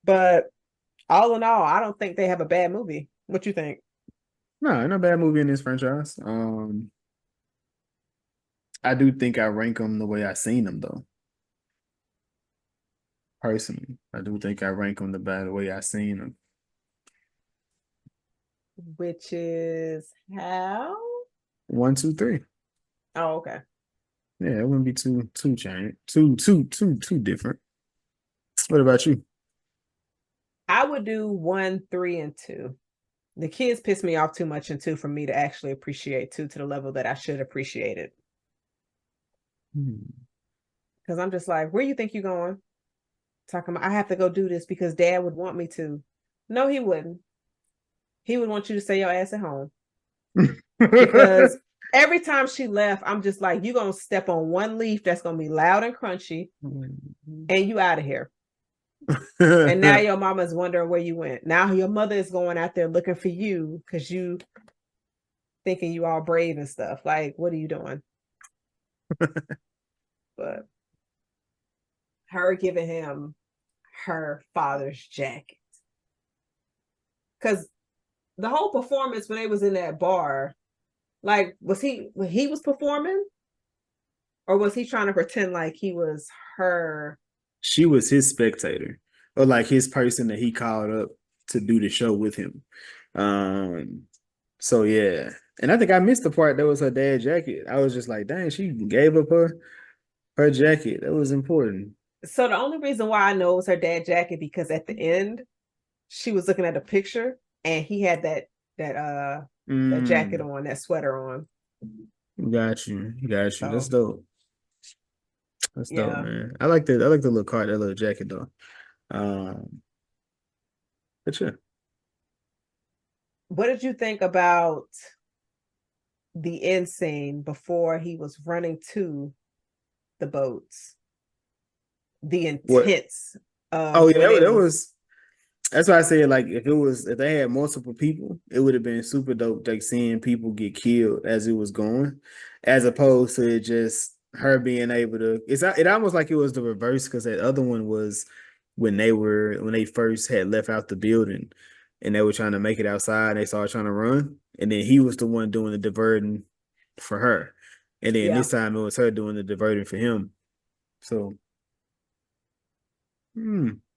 But all in all, I don't think they have a bad movie. What you think? No, no bad movie in this franchise. I do think I rank them the way I seen them though. Personally, I do think I rank them the way I seen them. Which is how? 1, 2, 3. Oh, okay. Yeah, it wouldn't be too giant, too different. What about you? I would do 1, 3, and 2. The kids piss me off too much in 2 for me to actually appreciate 2 to the level that I should appreciate it. Because I'm just like, where you think you're going? Talking about, I have to go do this because dad would want me to. No, he wouldn't. He would want you to stay your ass at home. Because every time she left, I'm just like, you're going to step on one leaf that's going to be loud and crunchy, and you out of here. And now your mama's wondering where you went. Now your mother is going out there looking for you because you thinking you all brave and stuff. Like, what are you doing? But her giving him her father's jacket. Because the whole performance when they was in that bar, like, was he was performing? Or was he trying to pretend like he was her? She was his spectator, or like his person that he called up to do the show with him. So yeah. And I think I missed the part that was her dad's jacket. I was just like, dang, she gave up her jacket. That was important. So the only reason why I know it was her dad's jacket because at the end she was looking at a picture and he had that jacket on, that sweater on. Got you. So, that's dope. That's dope, man. I like the little card, that little jacket though. But yeah. What did you think about the end scene before he was running to the boats? The intense. Oh yeah, that was. That's why I said, like, if they had multiple people, it would have been super dope, like seeing people get killed as it was going, as opposed to just her being able to. It almost like it was the reverse because that other one was when they first had left out the building and they were trying to make it outside. And they started trying to run, and then he was the one doing the diverting for her, and then this time it was her doing the diverting for him. So,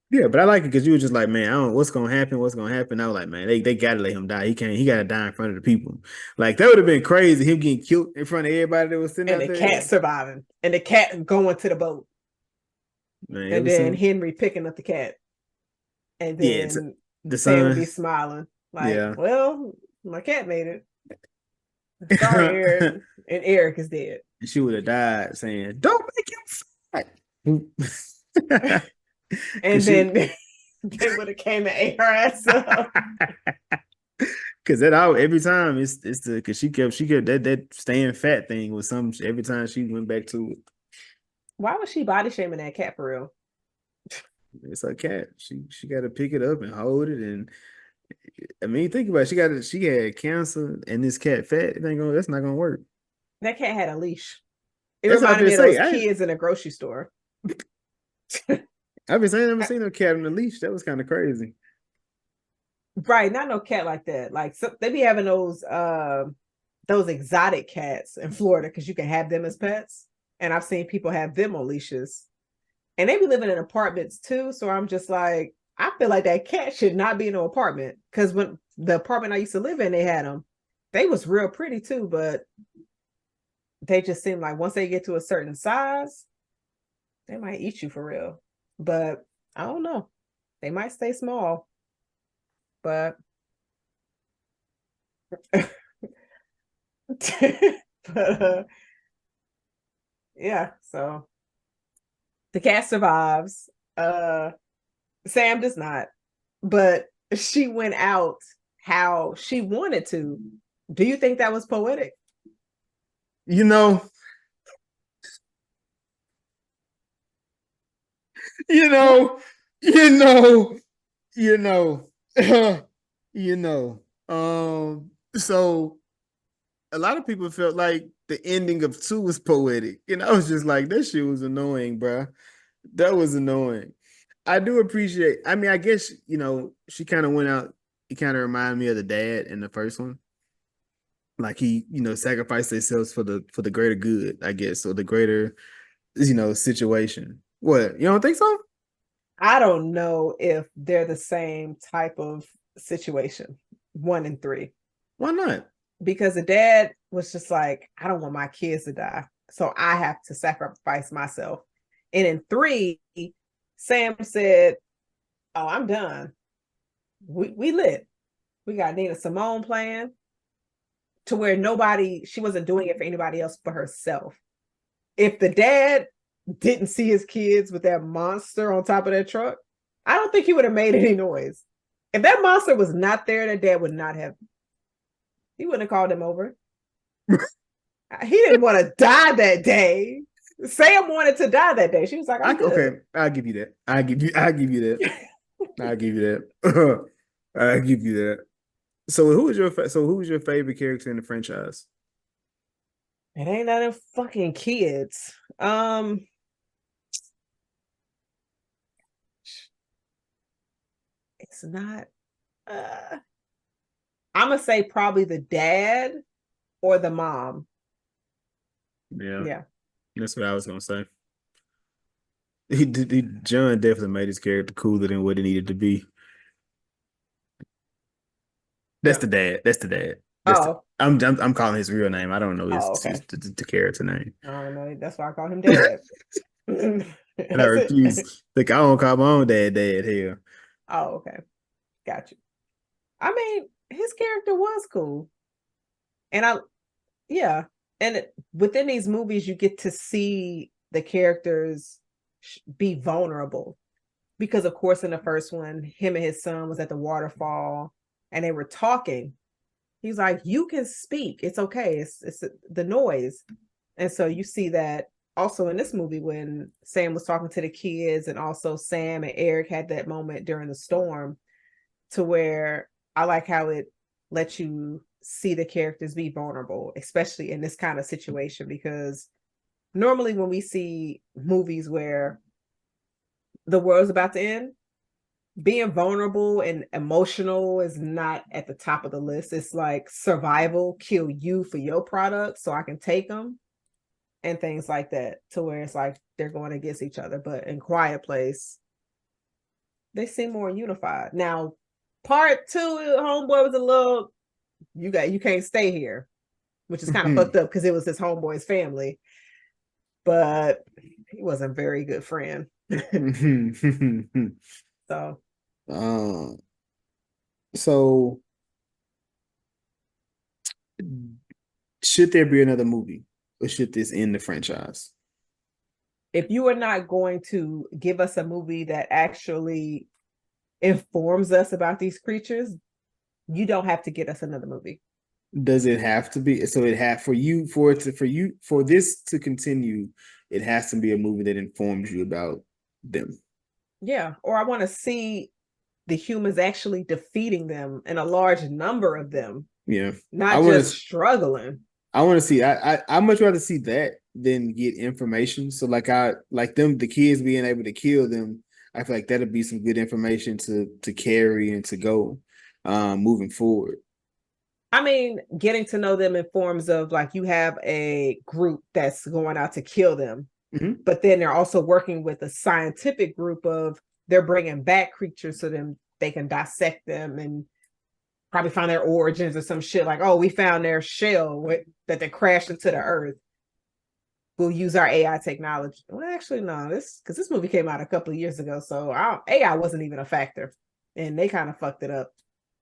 yeah, but I like it because you were just like, man, I don't know what's gonna happen. I was like, man, they gotta let him die. He gotta die in front of the people. Like that would have been crazy, him getting killed in front of everybody that was sitting out there. And the cat surviving. And the cat going to the boat. Man, and then Henry picking up the cat. And then the son would be smiling. Like, well, my cat made it. Sorry, Eric. And Eric is dead. And she would have died saying, don't make him fight. And then they would have came and ate her ass up. Cause every time it's because she kept that staying fat thing was every time she went back to it. Why was she body shaming that cat for real? It's a cat. She got to pick it up and hold it, and I mean, think about it. She had cancer, and this cat fat. That's not gonna work. That cat had a leash. It reminded me of those kids in a grocery store. I've been saying I never seen a cat on a leash. That was kind of crazy. Right, not no cat like that. Like they be having those exotic cats in Florida because you can have them as pets. And I've seen people have them on leashes. And they be living in apartments too. So I'm just like, I feel like that cat should not be in no apartment. Because when the apartment I used to live in, they had them. They was real pretty too, but they just seem like once they get to a certain size, they might eat you for real. But I don't know. They might stay small. But but yeah, so the cat survives. Sam does not, but she went out how she wanted to. Do you think that was poetic? You know, you know, you know, you know, you know. So a lot of people felt like the ending of 2 was poetic. And I was just like, that shit was annoying, bro. That was annoying. I do appreciate, I mean, I guess, she kind of went out, it kind of reminded me of the dad in the first one. Like he, sacrificed themselves for the greater good, I guess, or the greater, situation. What, you don't think so? I don't know if they're the same type of situation, 1 and 3, Why not? because the dad was just like, I don't want my kids to die. So I have to sacrifice myself. And in 3, Sam said, oh, I'm done. We lit. We got Nina Simone playing to where she wasn't doing it for anybody else but herself. If the dad didn't see his kids with that monster on top of that truck, I don't think he would have made any noise. If that monster was not there, that dad would not have. He wouldn't have called him over. He didn't want to die that day. Sam wanted to die that day. She was like, I'm good. Okay, I'll give you that. I'll give you that. I'll give you that. I'll give you that. So who was your favorite character in the franchise? It ain't none of fucking kids. It's not. I'm gonna say probably the dad or the mom. Yeah, that's what I was gonna say. John definitely made his character cooler than what it needed to be. That's the dad. That's the dad. I'm calling his real name. I don't know his the character name. I don't know. That's why I call him dad. And I refuse. Like I don't call my own dad here. Oh, okay. Got you. I mean, his character was cool. And yeah. And within these movies, you get to see the characters be vulnerable. Because, of course, in the first one, him and his son was at the waterfall and they were talking. He's like, you can speak. It's okay. It's the noise. And so you see that also in this movie when Sam was talking to the kids, and also Sam and Eric had that moment during the storm, to where I like how it lets you see the characters be vulnerable, especially in this kind of situation, because normally when we see movies where the world's about to end, being vulnerable and emotional is not at the top of the list. It's like survival, kill you for your product so I can take them, and things like that, to where it's like they're going against each other. But in Quiet Place, they seem more unified. Now, part 2, homeboy was a little, you can't stay here, which is kind of fucked up because it was his homeboy's family, but he wasn't a very good friend. So so should there be another movie, or should this end the franchise? If you are not going to give us a movie that actually informs us about these creatures, you don't have to get us another movie. Does it have to be? So it have for this to continue, it has to be a movie that informs you about them. Yeah, or I want to see the humans actually defeating them, and a large number of them. Yeah, not just struggling. I want to see. I much rather see that than get information. So like the kids being able to kill them. I feel like that'll be some good information to carry and to go. moving forward. I mean, getting to know them in forms of like you have a group that's going out to kill them, but then they're also working with a scientific group of they're bringing back creatures so then they can dissect them and probably find their origins or some shit like, oh, we found their shell that they crashed into the earth. We'll use our AI technology. Well, actually, no, because this movie came out a couple of years ago, so AI wasn't even a factor, and they kind of fucked it up.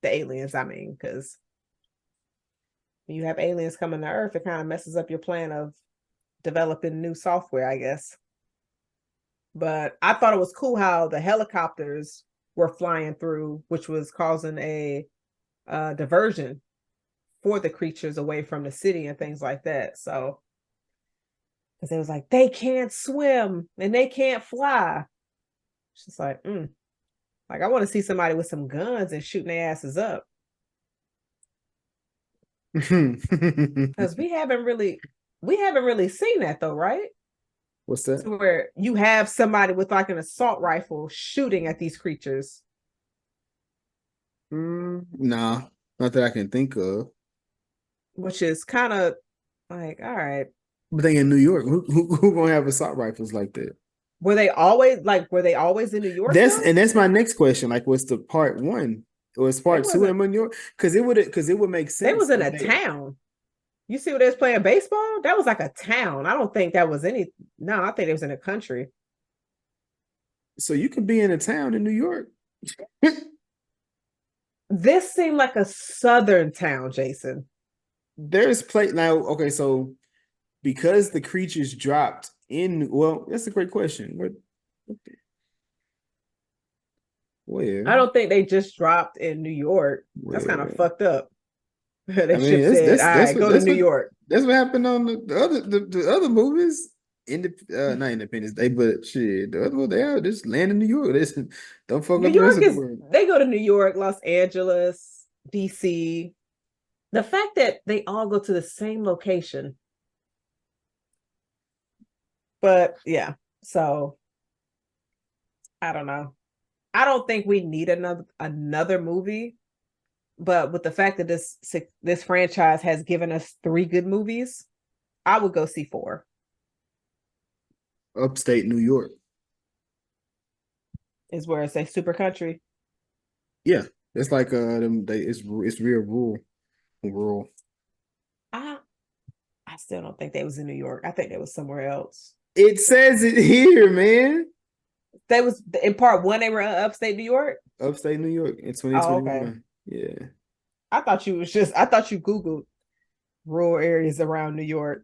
The aliens, I mean, because when you have aliens coming to Earth, it kind of messes up your plan of developing new software, I guess. But I thought it was cool how the helicopters were flying through, which was causing a diversion for the creatures away from the city and things like that. So, because it was like, they can't swim and they can't fly. It's just like, like I want to see somebody with some guns and shooting their asses up. Because we haven't really seen that though, right? What's that? So where you have somebody with like an assault rifle shooting at these creatures. Nah, not that I can think of. Which is kind of like, all right. But they in New York. Who gonna have assault rifles like that? Were they always in New York? That's my next question. Like, what's the part one? Or it's part two in New York? Because it would make sense. They was in a town. You see what they was playing baseball? That was like a town. I don't think that was any. No, I think it was in a country. So you could be in a town in New York. This seemed like a southern town, Jason. There's play now. Okay, so because the creatures dropped in, well, that's a great question. Where? I don't think they just dropped in New York. That's kind of fucked up. They go to New York. That's what happened on the other movies. Not Independence Day, but shit, the other one they are just land in New York. Don't fuck New up York the rest of the world. They go to New York, Los Angeles, DC. The fact that they all go to the same location. But yeah, so I don't know. I don't think we need another movie. But with the fact that this franchise has given us 3 good movies, I would go see 4. Upstate New York is where it's a super country. Yeah, it's like it's real rural. I still don't think they was in New York. I think they was somewhere else. It says it here, man. They was in part 1. They were in upstate New York. Upstate New York in 2021. Oh, okay. Yeah. I thought you Googled rural areas around New York.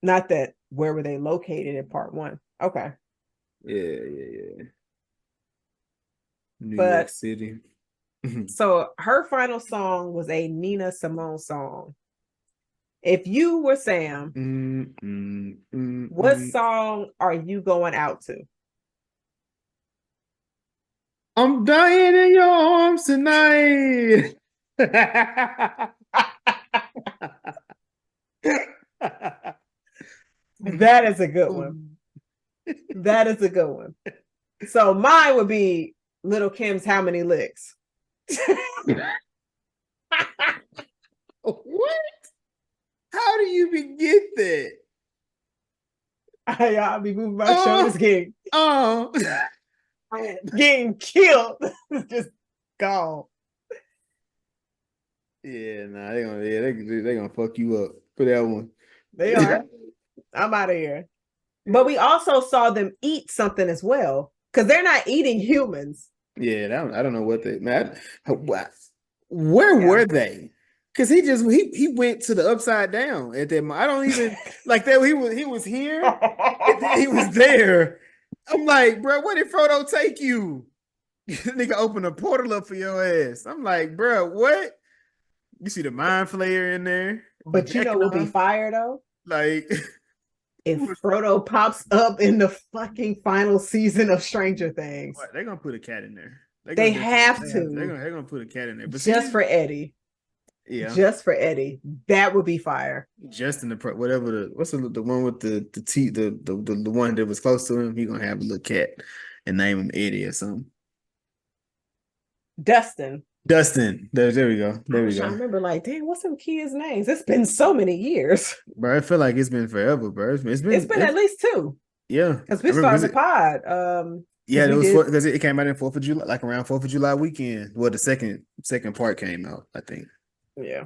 Not that where were they located in part 1. Okay. Yeah. New York City. So her final song was a Nina Simone song. If you were Sam, what song are you going out to? I'm dying in your arms tonight. That is a good one. That is a good one. So mine would be Little Kim's How Many Licks? What? How do you begin that? I'll be moving my shoulders getting killed. Just gone. Yeah, nah, they're gonna fuck you up for that one. They are. I'm out of here. But we also saw them eat something as well, because they're not eating humans. Yeah, I don't know what they, man. Where were they? Because he went to the upside down at that. I don't even like that. He was here and then he was there. I'm like, bro, where did Frodo take you? Nigga open a portal up for your ass. I'm like, bro, what? You see the mind flayer in there? But you know what will be fire though? Like, if Frodo pops up in the fucking final season of Stranger Things. What? They're gonna put a cat in there. They have to. They're gonna put a cat in there. But just for Eddie. Yeah. Just for Eddie. That would be fire. Just in the whatever what's the one with the teeth, the one that was close to him, he gonna have a little cat and name him Eddie or something. Dustin. Dustin. There we go. I There we was trying go. to remember, like, damn, what's some kids' names? It's been so many years. Bro, I feel like it's been forever, bro. It's been at least two yeah. because I we remember, started was the it? pod. Yeah, Because it we was did, because it came out in 4th of July, like around 4th of July weekend. Well, the second part came out, I think. yeah.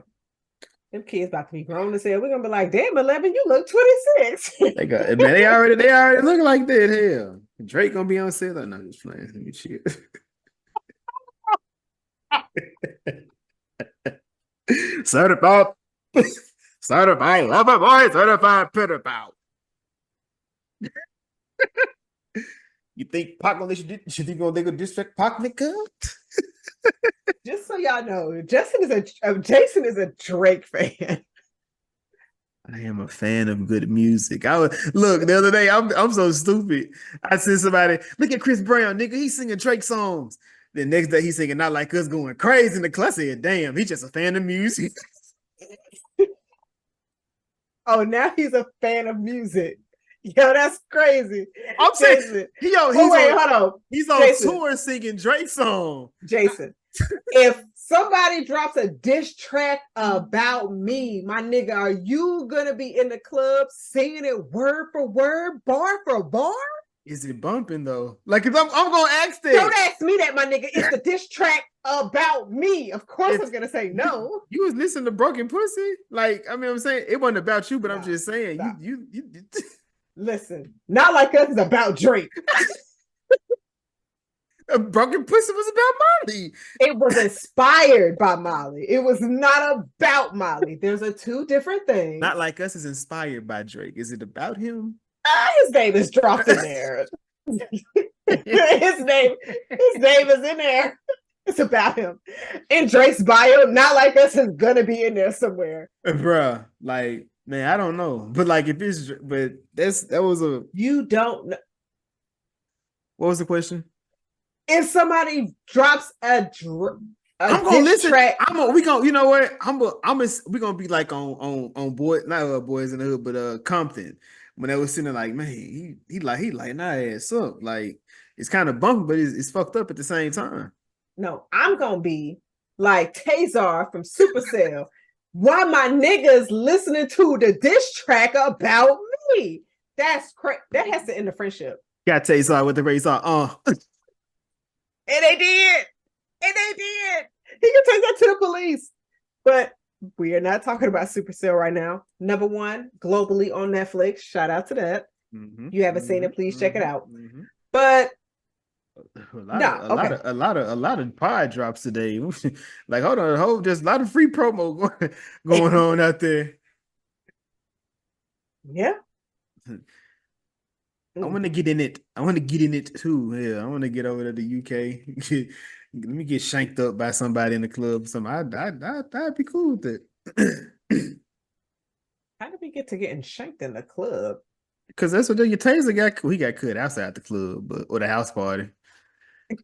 Them kids about to be grown as hell. We're gonna be like, damn, 11, you look 26. They got man, they already look like that. Hell. Drake gonna be on sale. No, I'm just playing. Let me chill. Certified, certified lover boy, certified pedophile. You think Pac gonna let you? You think gonna distract Pac, nigga? Just so y'all know, Jason is a Drake fan. I am a fan of good music. Look the other day. I'm so stupid. I seen somebody look at Chris Brown, nigga. He's singing Drake songs. The next day he's singing Not Like Us, going crazy in the class. I said, damn, he's just a fan of music. Oh, now he's a fan of music. Yo, that's crazy. I'm saying, Jason. he's Hold on. He's on Jason. tour singing Drake song. Jason, if somebody drops a diss track about me, my nigga, are you gonna be in the club singing it word for word, bar for bar? Is it bumping though? Like, cause I'm gonna ask that. Don't ask me that, my nigga. It's the diss track about me. Of course, I'm gonna say no. You was listening to Broken Pussy, like I mean, I'm saying it wasn't about you, but I'm just saying stop. you. Listen, Not Like Us is about Drake. Broken Pussy was about Molly. It was inspired by Molly. It was not about Molly. There's a two different things. Not Like Us is inspired by Drake. Is it about him? His name is dropped in there. his name is in there. It's about him. In Drake's bio, Not Like Us is gonna be in there somewhere. Bruh, like, man, I don't know. But like that was a you don't know. What was the question? If somebody drops I'm gonna listen. Track, we gonna, you know what? We gonna be like on Boys in the Hood, but Compton. When they was sitting like, man, he lighting our ass up. Like, it's kind of bumpy, but it's fucked up at the same time. No, I'm gonna be like Tazar from Supercell. Why my niggas listening to the diss track about me? That's crazy. That has to end the friendship. Got Tazar with the race on. And they did. And they did. He can take that to the police. But we are not talking about Supercell right now. Number one, globally on Netflix. Shout out to that. Mm-hmm, you haven't seen it, please check it out. Mm-hmm. But a lot of pod drops today. Like, there's a lot of free promo going on out there. Yeah. I want to get in it. Too. Yeah, I want to get over to the UK. Let me get shanked up by somebody in the club. I'd be cool with it. How did we get to getting shanked in the club? Because that's what your taser got. He got cut outside the club, or the house party.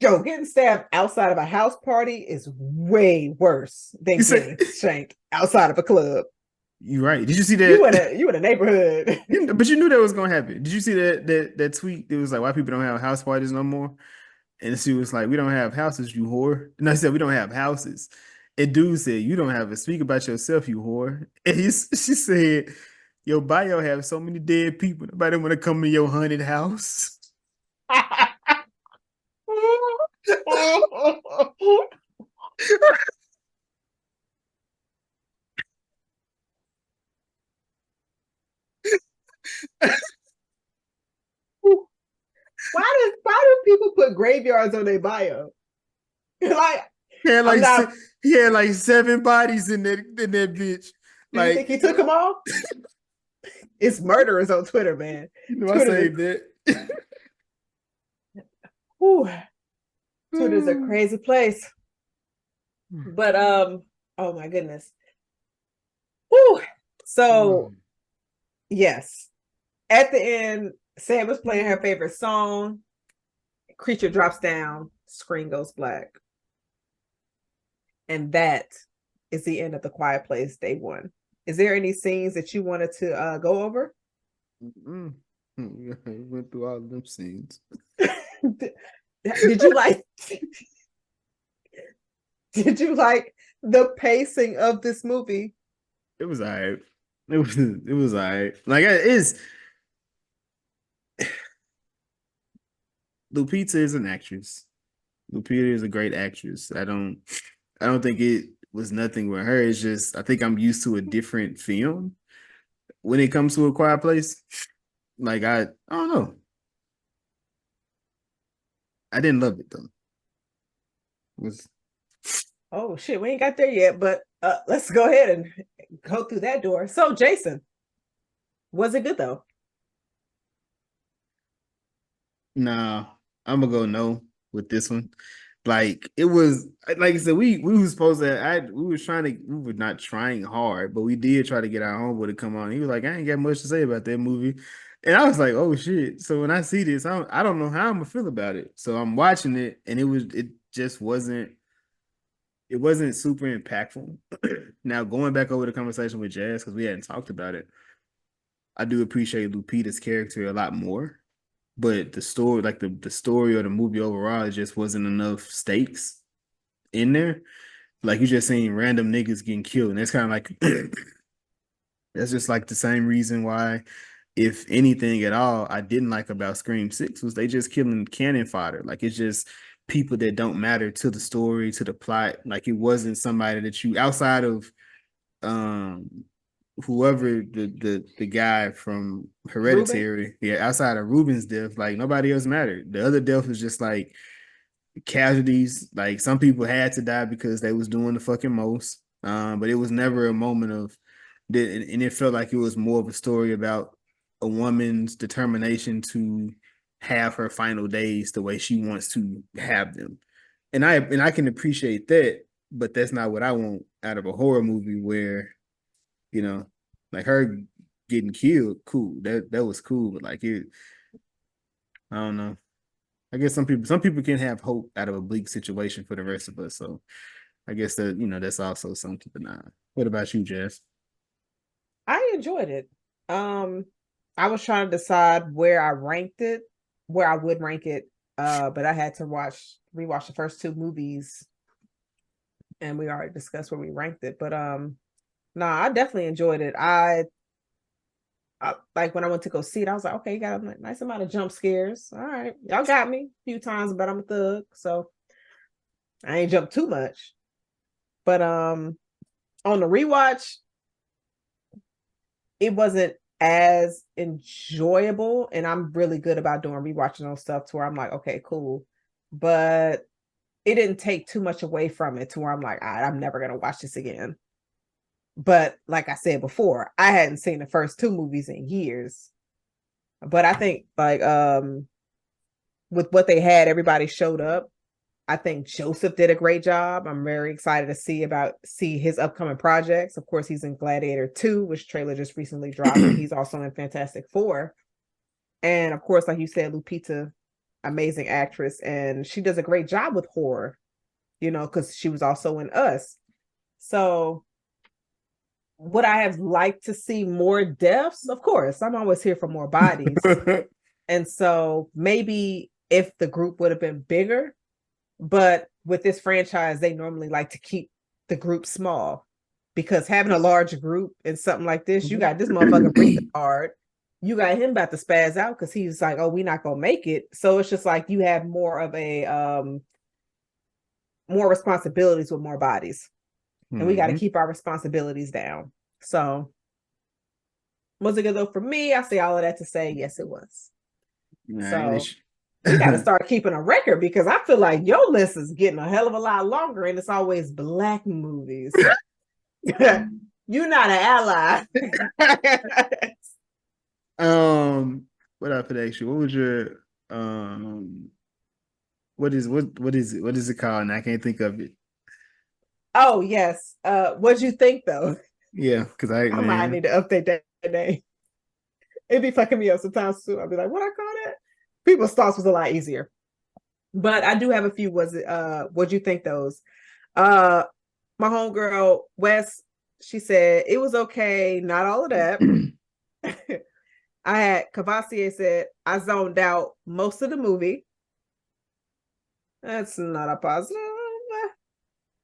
Yo, getting stabbed outside of a house party is way worse than getting shanked outside of a club. You're right. Did you see that? You in a neighborhood. But you knew that was gonna happen. Did you see that tweet? It was like, why people don't have house parties no more? And she was like, we don't have houses, you whore. And I said, we don't have houses. And dude said, you don't have to speak about yourself, you whore. And she said, your bio have so many dead people. Nobody want to come to your haunted house. Why do people put graveyards on their bio? Like, he had like 7 bodies in that bitch. Do you think he took them all? It's murderers on Twitter, man. I saved that. Twitter's a crazy place. But oh my goodness. Whew. So yes. At the end, Sam was playing her favorite song. Creature drops down, screen goes black. And that is the end of The Quiet Place Day 1. Is there any scenes that you wanted to go over? We went through all of them scenes. Did you like Did you like the pacing of this movie? It was alright. It was alright. Like it's Lupita is an actress. Lupita is a great actress. I don't think it was nothing with her. It's just I think I'm used to a different film when it comes to A Quiet Place. Like I don't know. I didn't love it though. It was Oh shit, we ain't got there yet, but let's go ahead and go through that door. So, Jason, was it good though? Nah, I'm gonna go no with this one. Like it was like I said, we was supposed to we were not trying hard, but we did try to get our homeboy to come on. He was like, I ain't got much to say about that movie. And I was like, oh shit. So when I see this, I don't know how I'm gonna feel about it. So I'm watching it and it just wasn't super impactful. Now going back over the conversation with Jazz, because we hadn't talked about it, I do appreciate Lupita's character a lot more. But the story, like the story or the movie overall, it just wasn't enough stakes in there. Like you just seen random niggas getting killed, and that's kind of like that's just like the same reason why, if anything at all, I didn't like about Scream 6 was they just killing cannon fodder. Like it's just people that don't matter to the story, to the plot. Like it wasn't somebody that you outside of um whoever the guy from Ruben? Hereditary, yeah, outside of Ruben's death, like nobody else mattered. The other death was just like casualties. Like some people had to die because they was doing the fucking most. But it was never a moment of and it felt like it was more of a story about a woman's determination to have her final days the way she wants to have them. And I can appreciate that, but that's not what I want out of a horror movie where, you know, like her getting killed, cool. That was cool, but like it, I don't know. I guess some people can have hope out of a bleak situation for the rest of us. So I guess that that's also something to deny. What about you, Jess? I enjoyed it. Um, I was trying to decide where I ranked it, where I would rank it. But I had to rewatch the first two movies, and we already discussed where we ranked it. But nah, I definitely enjoyed it. I like when I went to go see it, I was like, okay, you got a nice amount of jump scares. All right, y'all got me a few times, but I'm a thug, so I ain't jumped too much. But on the rewatch, it wasn't as enjoyable, and I'm really good about doing rewatching those stuff to where I'm like, okay, cool, but it didn't take too much away from it to where I'm like, all right, I'm never gonna watch this again. But like I said before, I hadn't seen the first two movies in years. But I think like with what they had, everybody showed up. I think Joseph did a great job. I'm very excited to see his upcoming projects. Of course, he's in Gladiator 2, which trailer just recently dropped, and he's also in Fantastic Four. And of course, like you said, Lupita, amazing actress, and she does a great job with horror, because she was also in Us. So would I have liked to see more deaths? Of course, I'm always here for more bodies. And so maybe if the group would have been bigger, but with this franchise, they normally like to keep the group small because having a large group in something like this, you got this motherfucker breathing hard. You got him about to spaz out because he's like, oh, we're not gonna make it. So it's just like you have more of a more responsibilities with more bodies. And we got to keep our responsibilities down. So was it good though for me? I say all of that to say yes, it was. So we got to start keeping a record because I feel like your list is getting a hell of a lot longer, and it's always black movies. You're not an ally. What I could ask you, what was your what is it called? And I can't think of it. Oh yes. What'd you think though? Yeah, because I might need to update that name. It'd be fucking me up sometimes too. I'll be like, what I call that? People's thoughts was a lot easier. But I do have a few. What'd you think those? My homegirl, Wes, she said it was okay, not all of that. I had Cavassier said I zoned out most of the movie. That's not a positive.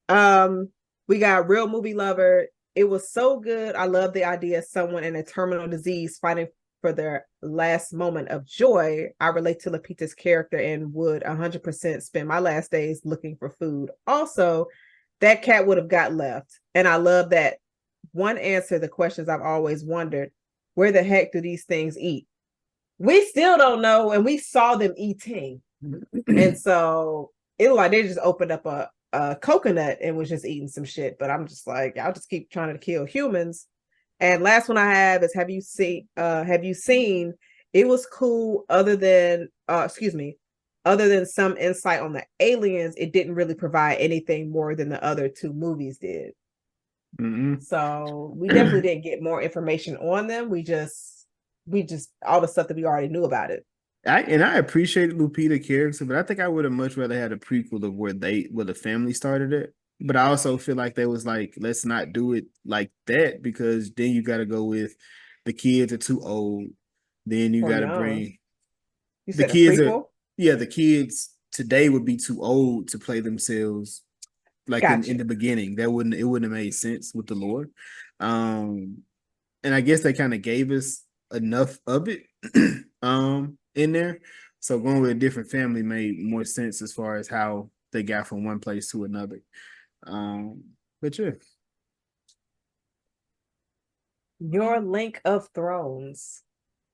We got Real Movie Lover. It was so good. I love the idea of someone in a terminal disease fighting for their last moment of joy. I relate to Lupita's character and would 100% spend my last days looking for food. Also, that cat would have got left. And I love that one answer the questions I've always wondered. Where the heck do these things eat? We still don't know, and we saw them eating. And so it looked like they just opened up a coconut and was just eating some shit. But I'm just like, I'll just keep trying to kill humans. And last one I have is have you seen it was cool other than other than some insight on the aliens, it didn't really provide anything more than the other two movies did. Mm-hmm. So we definitely didn't get more information on them. We just all the stuff that we already knew about it. I appreciated Lupita character, but I think I would have much rather had a prequel of where the family started it. But I also feel like they was like, let's not do it like that, because then you got to go with the kids are too old. Then you got to bring You the said a kids prequel? the kids today would be too old to play themselves like in the beginning. It wouldn't have made sense with the lore. And I guess they kind of gave us enough of it in there. So going with a different family made more sense as far as how they got from one place to another. But yeah. Your Link of Thrones.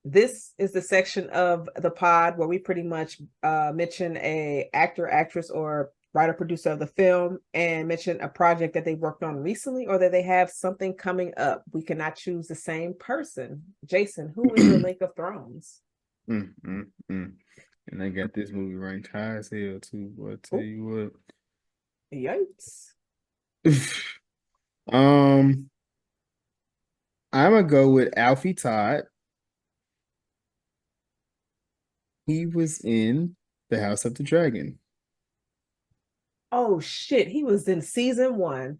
This is the section of the pod where we pretty much mention a actor, actress, or writer, producer of the film and mention a project that they worked on recently or that they have something coming up. We cannot choose the same person. Jason, who is your Link of Thrones? And I got this movie ranked high as hell too. But I'll tell you what. Yikes. I'm gonna go with Alfie Todd. He was in The House of the Dragon. Oh shit, he was in season 1.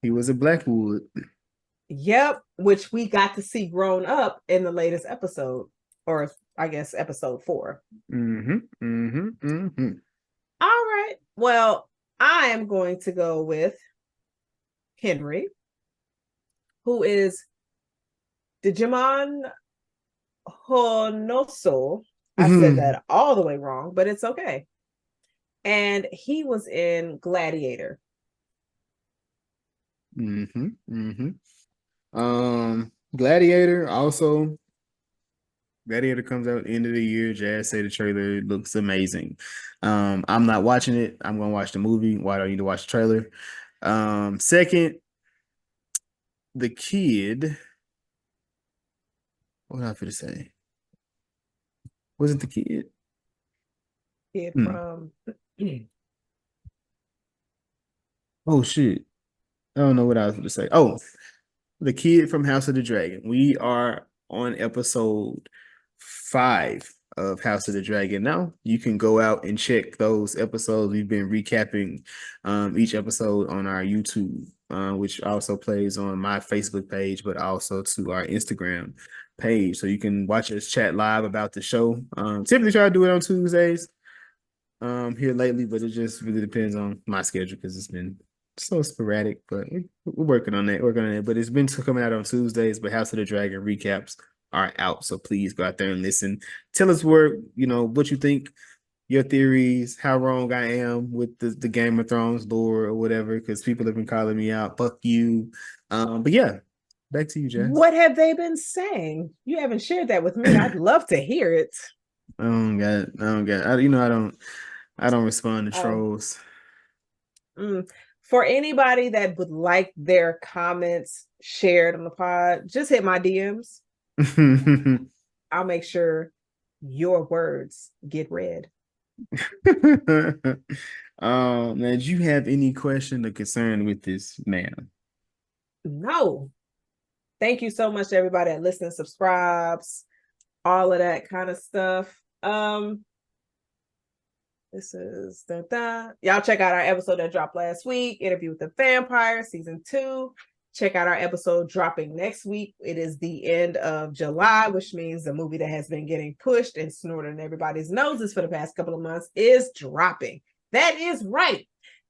He was a Blackwood. Yep, which we got to see grown up in the latest episode, or I guess episode 4. All right. Well, I am going to go with Henry, who is Digimon Honoso. I said that all the way wrong, but it's okay. And he was in Gladiator. Gladiator also. Gladiator comes out end of the year. Jazz say the trailer looks amazing. I'm not watching it. I'm gonna watch the movie. Why do I need to watch the trailer? Second, the kid. What did I for to say? Wasn't the kid? Kid from Oh shit. I don't know what I was going to say. Oh, the kid from House of the Dragon. We are on episode 5 of House of the Dragon now. You can go out and check those episodes. We've been recapping each episode on our YouTube, which also plays on my Facebook page, but also to our Instagram page. So you can watch us chat live about the show. Typically try to do it on Tuesdays here lately, but it just really depends on my schedule because it's been so sporadic, but we're working on that. But it's been coming out on Tuesdays. But House of the Dragon recaps are out, so please go out there and listen. Tell us what you think, your theories, how wrong I am with the Game of Thrones lore or whatever, because people have been calling me out. Fuck you. But yeah, back to you, Jess. What have they been saying? You haven't shared that with me. I'd love to hear it. I don't got it. I don't respond to trolls. For anybody that would like their comments shared on the pod, just hit my DMs. I'll make sure your words get read. Now, did you have any question or concern with this, ma'am? No. Thank you so much to everybody that listens, subscribes, all of that kind of stuff. This is y'all check out our episode that dropped last week, Interview with the Vampire, season 2. Check out our episode dropping next week. It is the end of July, which means the movie that has been getting pushed and snorted in everybody's noses for the past couple of months is dropping. That is right.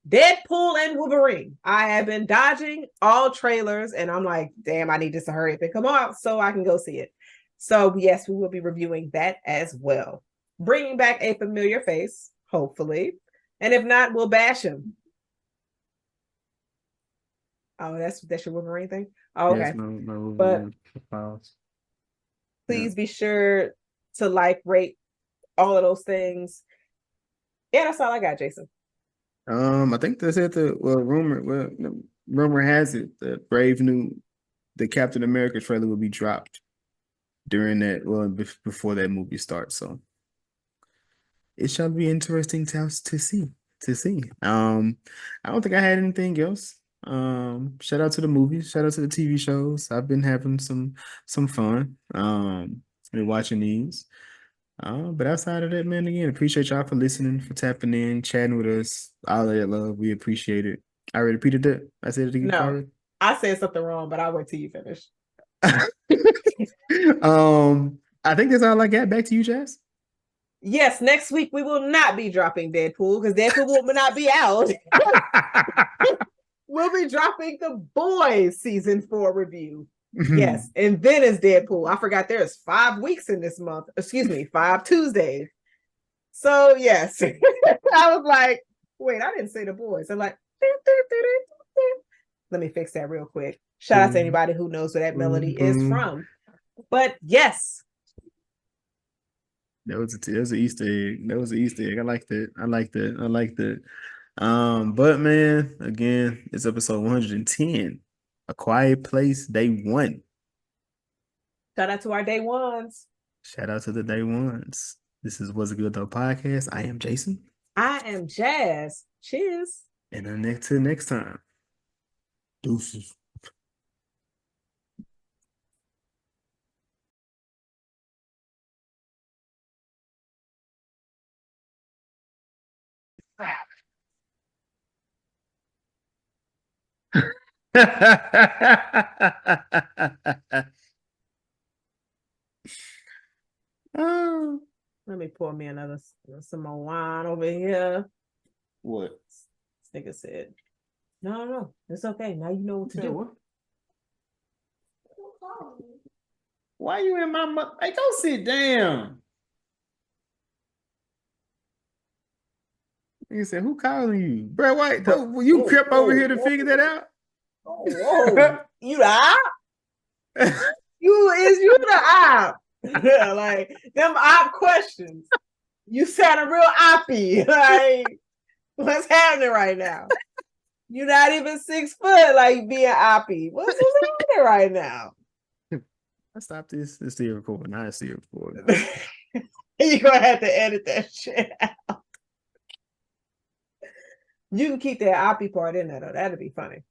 Deadpool and Wolverine. I have been dodging all trailers, and I'm like, damn, I need this to hurry up and come out so I can go see it. So yes, we will be reviewing that as well. Bringing back a familiar face, hopefully. And if not, we'll bash him. Oh, that's your Wolverine thing? Oh, okay. Yes, my But files. please be sure to like, rate, all of those things. Yeah, that's all I got, Jason. I think that's it. Rumor has it that the Captain America trailer will be dropped during that, before that movie starts. So it shall be interesting to see. I don't think I had anything else. Shout out to the movies, shout out to the TV shows. I've been having some fun. Been watching these. But outside of that, man, again, appreciate y'all for listening, for tapping in, chatting with us. All that love, we appreciate it. I already repeated that. I said it again. No, I said something wrong, but I'll wait till you finish. I think that's all I got. Back to you, Jazz. Yes, next week we will not be dropping Deadpool because Deadpool will not be out. We'll be dropping The Boys season 4 review. Yes, and then it's Deadpool. I forgot there's 5 weeks in this month. Excuse me, 5 Tuesdays. So yes, I was like, wait, I didn't say The Boys. I'm like, let me fix that real quick. Shout out to anybody who knows where that melody is from. But yes. That was an Easter egg. That was an Easter egg. I like that. But man, again, it's episode 110. A Quiet Place, day 1. Shout out to our day ones. Shout out to the day ones. This is What's It Good Though podcast. I am Jason. I am Jazz. Cheers. And until next time. Deuces. Oh, let me pour me some more wine over here. What? This nigga said, no, it's okay. Now you know what to do. What? Why you in my mouth? Hey, go sit down. He said, "Who calling you, bro? Why you crept over here to figure that out?" Whoa, you the op? you the op? Like them op questions. You sound real oppy. Like, what's happening right now? You're not even 6 foot, like being oppy. What's happening right now? I stopped this. It's still recording. I still recording. You're gonna have to edit that shit out. You can keep that oppy part in there though. That'd be funny.